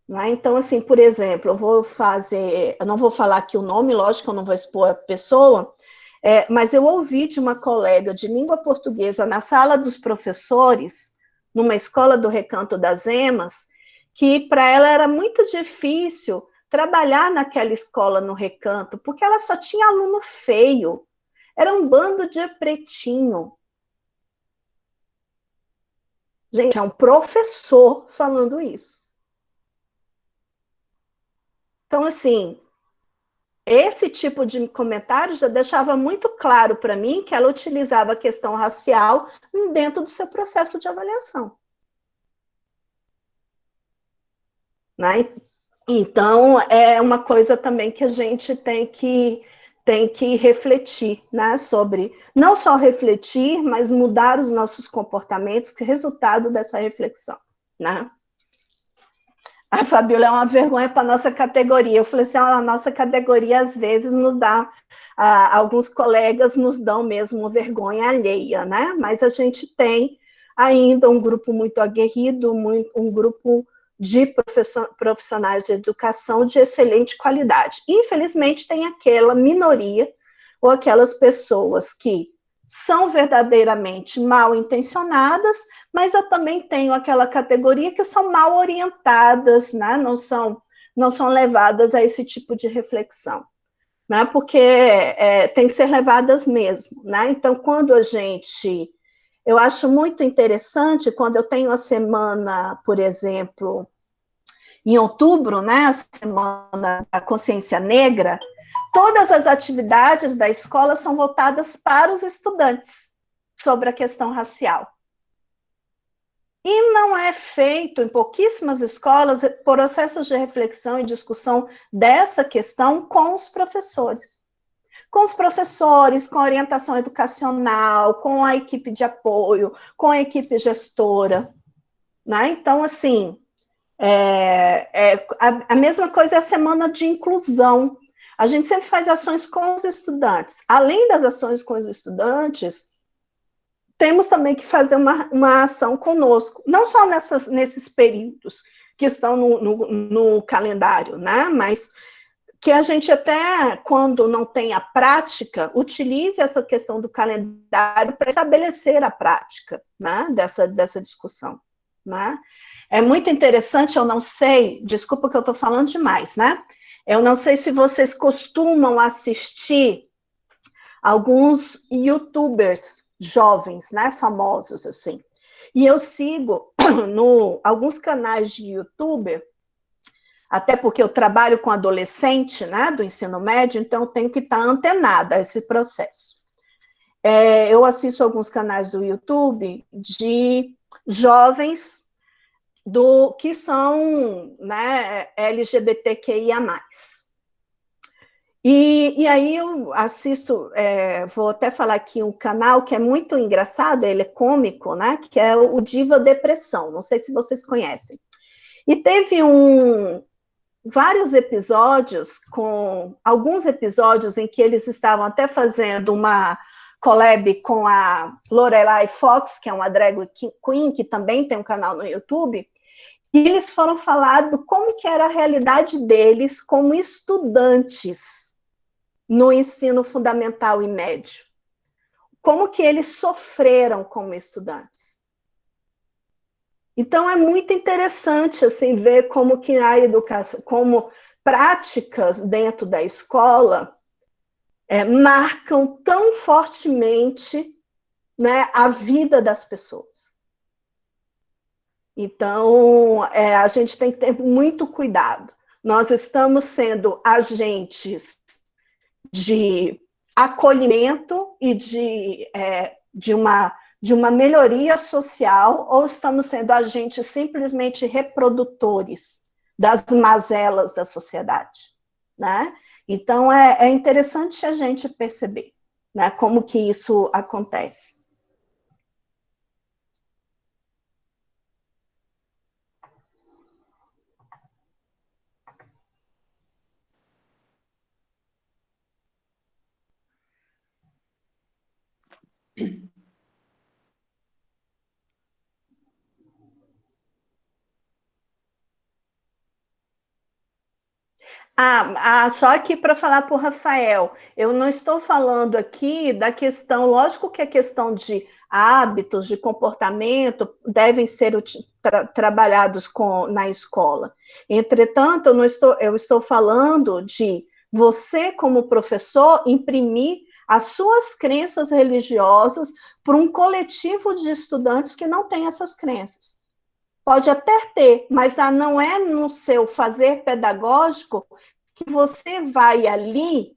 Né? Então, assim, por exemplo, eu não vou falar aqui o nome, lógico que eu não vou expor a pessoa, mas eu ouvi de uma colega de língua portuguesa na sala dos professores, numa escola do Recanto das Emas, que para ela era muito difícil trabalhar naquela escola no Recanto, porque ela só tinha aluno feio, era um bando de pretinho. Gente, é um professor falando isso. Então, assim, esse tipo de comentário já deixava muito claro para mim que ela utilizava a questão racial dentro do seu processo de avaliação. Né? Então, é uma coisa também que a gente tem que refletir, né, sobre, não só refletir, mas mudar os nossos comportamentos, que é resultado dessa reflexão, né? A Fabíola é uma vergonha para a nossa categoria. Eu falei assim, a nossa categoria, às vezes, nos dá, alguns colegas nos dão mesmo vergonha alheia, né? Mas a gente tem ainda um grupo muito aguerrido, um grupo de profissionais de educação de excelente qualidade. Infelizmente, tem aquela minoria, ou aquelas pessoas que são verdadeiramente mal intencionadas, mas eu também tenho aquela categoria que são mal orientadas, né? não são levadas a esse tipo de reflexão, né? Porque tem que ser levadas mesmo. Né? Então, quando eu acho muito interessante, quando eu tenho a semana, por exemplo, em outubro, né, a Semana da Consciência Negra, todas as atividades da escola são voltadas para os estudantes sobre a questão racial. E não é feito, em pouquíssimas escolas, processos de reflexão e discussão dessa questão com os professores. Com os professores, com a orientação educacional, com a equipe de apoio, com a equipe gestora. Né? Então, assim, a mesma coisa é a semana de inclusão. A gente sempre faz ações com os estudantes. Além das ações com os estudantes, temos também que fazer uma ação conosco, não só nesses períodos que estão no calendário, né? Mas que a gente até, quando não tem a prática, utilize essa questão do calendário para estabelecer a prática, né? dessa discussão. Né? É muito interessante, eu não sei, desculpa que eu estou falando demais, né? Eu não sei se vocês costumam assistir alguns youtubers jovens, né, famosos, assim. E eu sigo alguns canais de youtuber, até porque eu trabalho com adolescente, né, do ensino médio, então eu tenho que estar antenada a esse processo. Eu assisto alguns canais do YouTube de jovens que são, né, LGBTQIA+. E aí eu assisto, vou até falar aqui um canal que é muito engraçado, ele é cômico, né, que é o Diva Depressão, não sei se vocês conhecem. E teve vários episódios, alguns episódios em que eles estavam até fazendo uma collab com a Lorelai Fox, que é uma drag queen, que também tem um canal no YouTube, e eles foram falar do como que era a realidade deles como estudantes no ensino fundamental e médio. Como que eles sofreram como estudantes. Então, é muito interessante assim, ver como que a educação, como práticas dentro da escola marcam tão fortemente, né, a vida das pessoas. Então, a gente tem que ter muito cuidado. Nós estamos sendo agentes de acolhimento e de uma melhoria social, ou estamos sendo agentes simplesmente reprodutores das mazelas da sociedade, né? Então, é interessante a gente perceber, né, como que isso acontece. Só aqui para falar para o Rafael, eu não estou falando aqui da questão, lógico que a questão de hábitos, de comportamento, devem ser trabalhados na escola. Entretanto, eu estou falando de você, como professor, imprimir as suas crenças religiosas para um coletivo de estudantes que não tem essas crenças. Pode até ter, mas não é no seu fazer pedagógico que você vai ali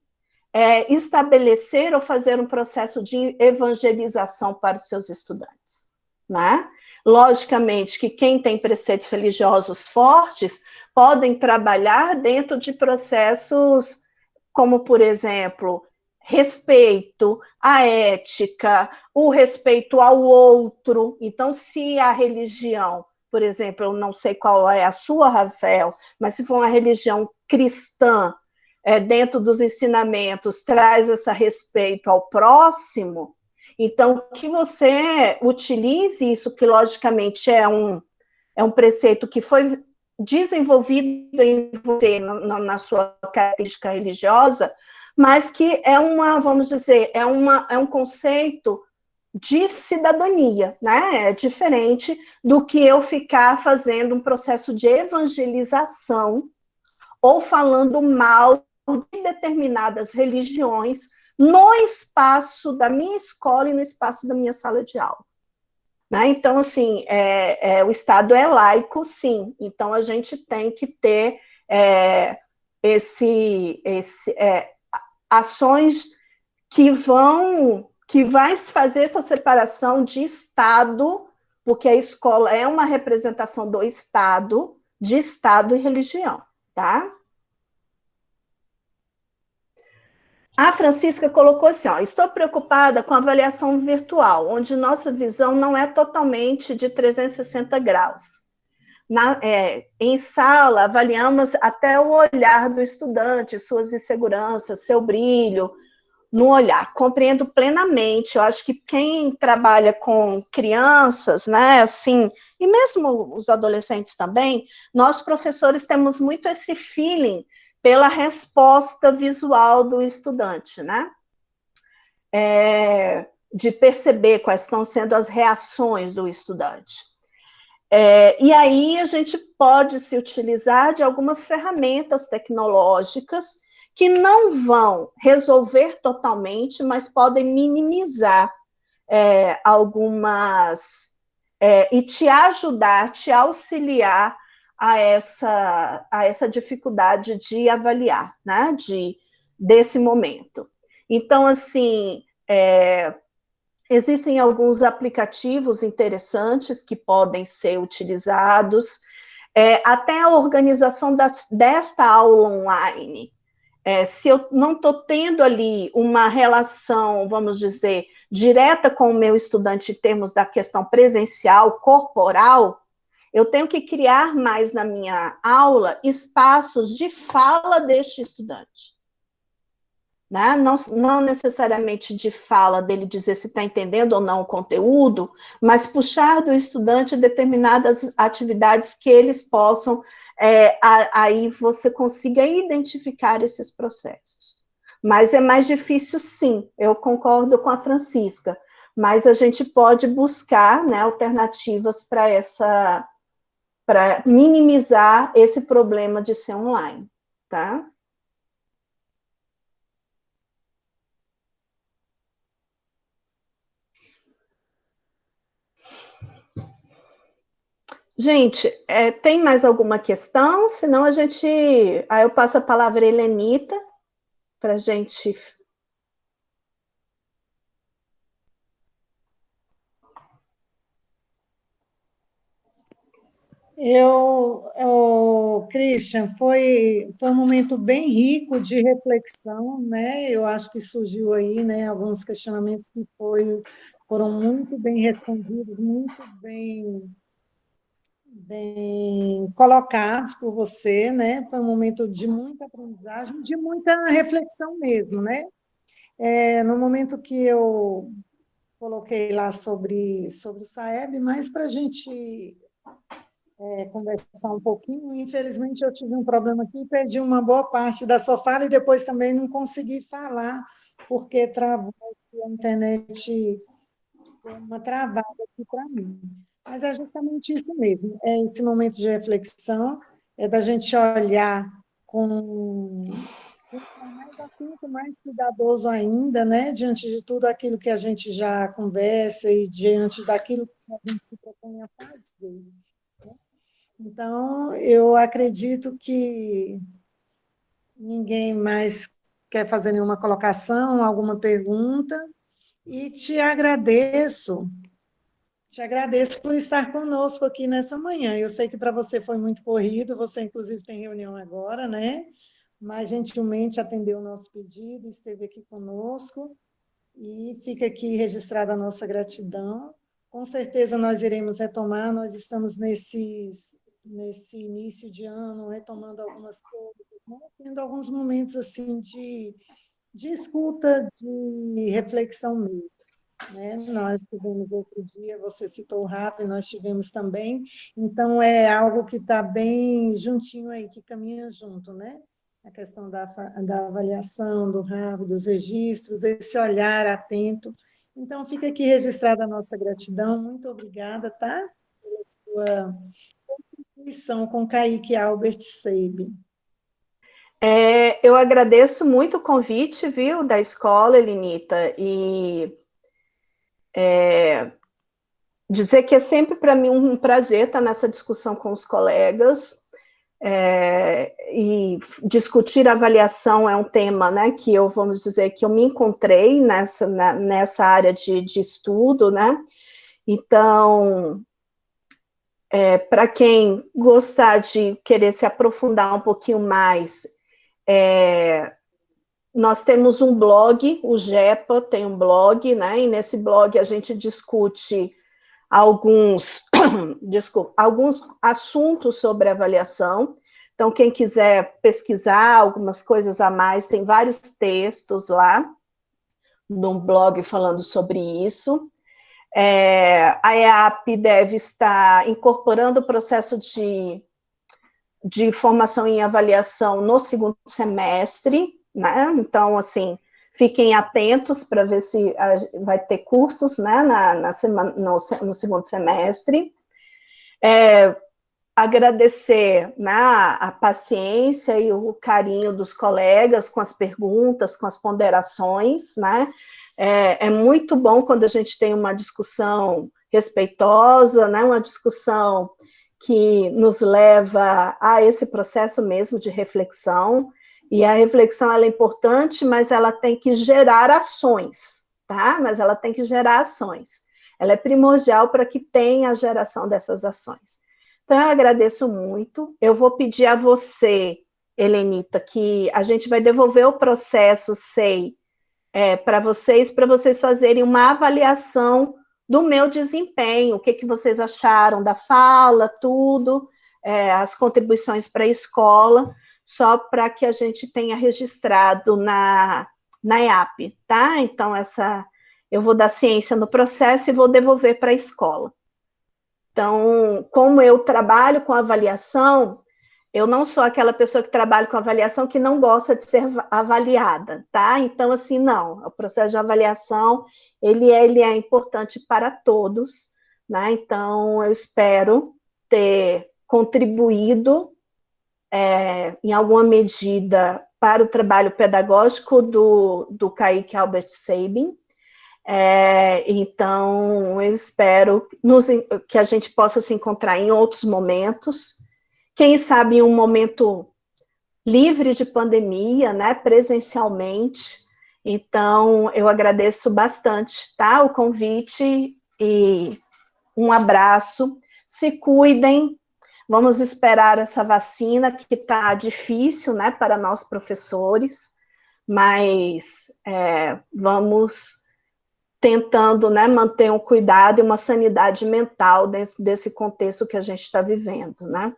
estabelecer ou fazer um processo de evangelização para os seus estudantes, né? Logicamente que quem tem preceitos religiosos fortes podem trabalhar dentro de processos como, por exemplo, respeito à ética, o respeito ao outro. Então, se a religião, por exemplo, eu não sei qual é a sua, Rafael, mas se for uma religião cristã, dentro dos ensinamentos, traz esse respeito ao próximo, então que você utilize isso, que logicamente é um preceito que foi desenvolvido em você, na sua característica religiosa, mas que vamos dizer, é um conceito de cidadania, né? É diferente do que eu ficar fazendo um processo de evangelização ou falando mal de determinadas religiões no espaço da minha escola e no espaço da minha sala de aula. Né? Então, assim, o Estado é laico, sim, então a gente tem que ter ações que vai fazer essa separação de Estado, porque a escola é uma representação do Estado, de Estado e religião, tá? A Francisca colocou assim, estou preocupada com a avaliação virtual, onde nossa visão não é totalmente de 360 graus. Em sala, avaliamos até o olhar do estudante, suas inseguranças, seu brilho no olhar. Compreendo plenamente, eu acho que quem trabalha com crianças, né, assim, e mesmo os adolescentes também, nós professores temos muito esse feeling pela resposta visual do estudante, né? De perceber quais estão sendo as reações do estudante. E aí a gente pode se utilizar de algumas ferramentas tecnológicas que não vão resolver totalmente, mas podem minimizar algumas e te ajudar, te auxiliar a essa dificuldade de avaliar, né, desse momento. Então, assim, existem alguns aplicativos interessantes que podem ser utilizados, até a organização desta aula online. Se eu não estou tendo ali uma relação, vamos dizer, direta com o meu estudante em termos da questão presencial, corporal, eu tenho que criar mais na minha aula espaços de fala deste estudante. Né? Não necessariamente de fala dele dizer se está entendendo ou não o conteúdo, mas puxar do estudante determinadas atividades que eles possam, aí você consiga identificar esses processos. Mas é mais difícil, sim, eu concordo com a Francisca, mas a gente pode buscar, né, alternativas para minimizar esse problema de ser online. tá? Gente, tem mais alguma questão? Senão a gente... Aí eu passo a palavra à Helenita, para a gente... Christian, foi um momento bem rico de reflexão, né? Eu acho que surgiu aí, né, alguns questionamentos que foram muito bem respondidos, muito bem colocados por você, né? Foi um momento de muita aprendizagem, de muita reflexão mesmo, né? No momento que eu coloquei lá sobre o Saeb, mas para a gente conversar um pouquinho. Infelizmente, eu tive um problema aqui e perdi uma boa parte da sua fala e depois também não consegui falar, porque travou aqui a internet, deu uma travada aqui para mim. Mas é justamente isso mesmo, é esse momento de reflexão, é da gente olhar com mais atento, mais cuidadoso ainda, né, diante de tudo aquilo que a gente já conversa e diante daquilo que a gente se propõe a fazer. Então, eu acredito que ninguém mais quer fazer nenhuma colocação, alguma pergunta, e te agradeço por estar conosco aqui nessa manhã. Eu sei que para você foi muito corrido, você inclusive tem reunião agora, né? Mas gentilmente atendeu o nosso pedido, esteve aqui conosco, e fica aqui registrada a nossa gratidão. Com certeza nós iremos retomar, nós estamos nesse início de ano, retomando algumas coisas, né? Tendo alguns momentos assim de escuta, de reflexão mesmo. Né? Nós tivemos outro dia, você citou o RAP, nós tivemos também, então é algo que está bem juntinho aí, que caminha junto, né? A questão da avaliação, do RAP, dos registros, esse olhar atento. Então, fica aqui registrada a nossa gratidão, muito obrigada, tá? Pela sua contribuição com Kaique Albert Seib. Eu agradeço muito o convite, viu, da escola, Elenita, e dizer que é sempre para mim um prazer estar nessa discussão com os colegas, e discutir avaliação é um tema, né, que eu, vamos dizer, que eu me encontrei nessa área de estudo, né, então, para quem gostar de querer se aprofundar um pouquinho mais, nós temos um blog, o GEPA tem um blog, né, e nesse blog a gente discute alguns assuntos sobre avaliação. Então, quem quiser pesquisar algumas coisas a mais, tem vários textos lá no blog falando sobre isso. A EAP deve estar incorporando o processo de formação em avaliação no segundo semestre, né? Então, assim, fiquem atentos para ver se vai ter cursos, né, no segundo semestre. Agradecer, né, a paciência e o carinho dos colegas com as perguntas, com as ponderações, né? É muito bom quando a gente tem uma discussão respeitosa, né, uma discussão que nos leva a esse processo mesmo de reflexão, e a reflexão ela é importante, mas ela tem que gerar ações, tá? Mas ela tem que gerar ações. Ela é primordial para que tenha a geração dessas ações. Então, eu agradeço muito. Eu vou pedir a você, Helenita, que a gente vai devolver o processo SEI para vocês fazerem uma avaliação do meu desempenho, o que vocês acharam da fala, tudo, as contribuições para a escola, só para que a gente tenha registrado na EAP, tá? Então, eu vou dar ciência no processo e vou devolver para a escola. Então, como eu trabalho com avaliação, eu não sou aquela pessoa que trabalha com avaliação que não gosta de ser avaliada, tá? Então, assim, não, o processo de avaliação, ele é importante para todos, né? Então, eu espero ter contribuído em alguma medida, para o trabalho pedagógico do Kaique Albert Sabin. Então, eu espero que a gente possa se encontrar em outros momentos, quem sabe em um momento livre de pandemia, né, presencialmente. Então, eu agradeço bastante, tá, o convite e um abraço. Se cuidem, vamos esperar essa vacina, que está difícil, né, para nós professores, mas vamos tentando, né, manter um cuidado e uma sanidade mental dentro desse contexto que a gente está vivendo, né?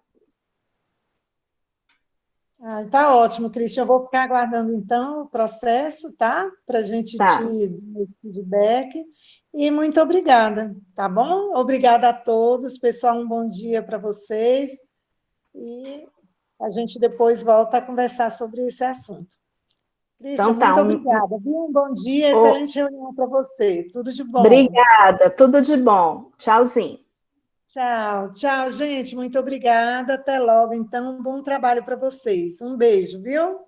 Tá ótimo, Cristian. Eu vou ficar aguardando, então, o processo, tá? Para a gente Tá. te dar esse feedback. E muito obrigada, tá bom? Obrigada a todos. Pessoal, um bom dia para vocês. E a gente depois volta a conversar sobre esse assunto. Cristian, Então tá, muito obrigada. Viu? Um bom dia, excelente reunião para você. Tudo de bom. Obrigada, tudo de bom. Tchauzinho. Tchau, tchau, gente. Muito obrigada. Até logo. Então, um bom trabalho para vocês. Um beijo, viu?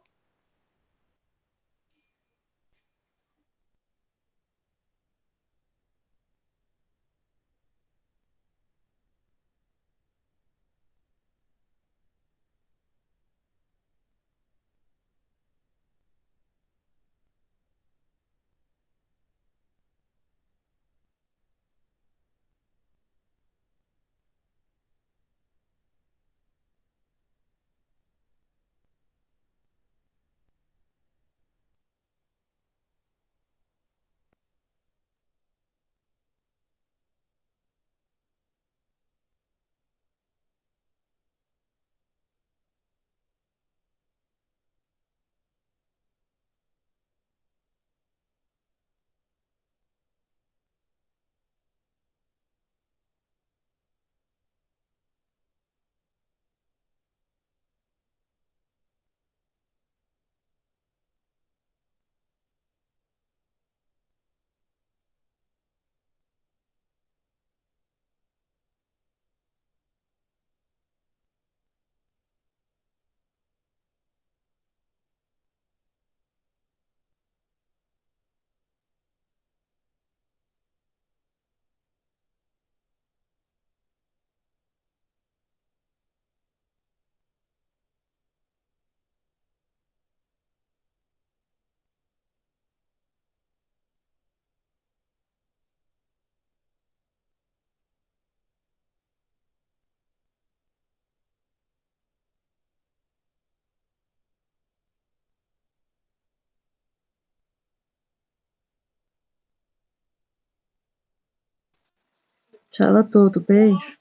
Tchau a todo, beijo.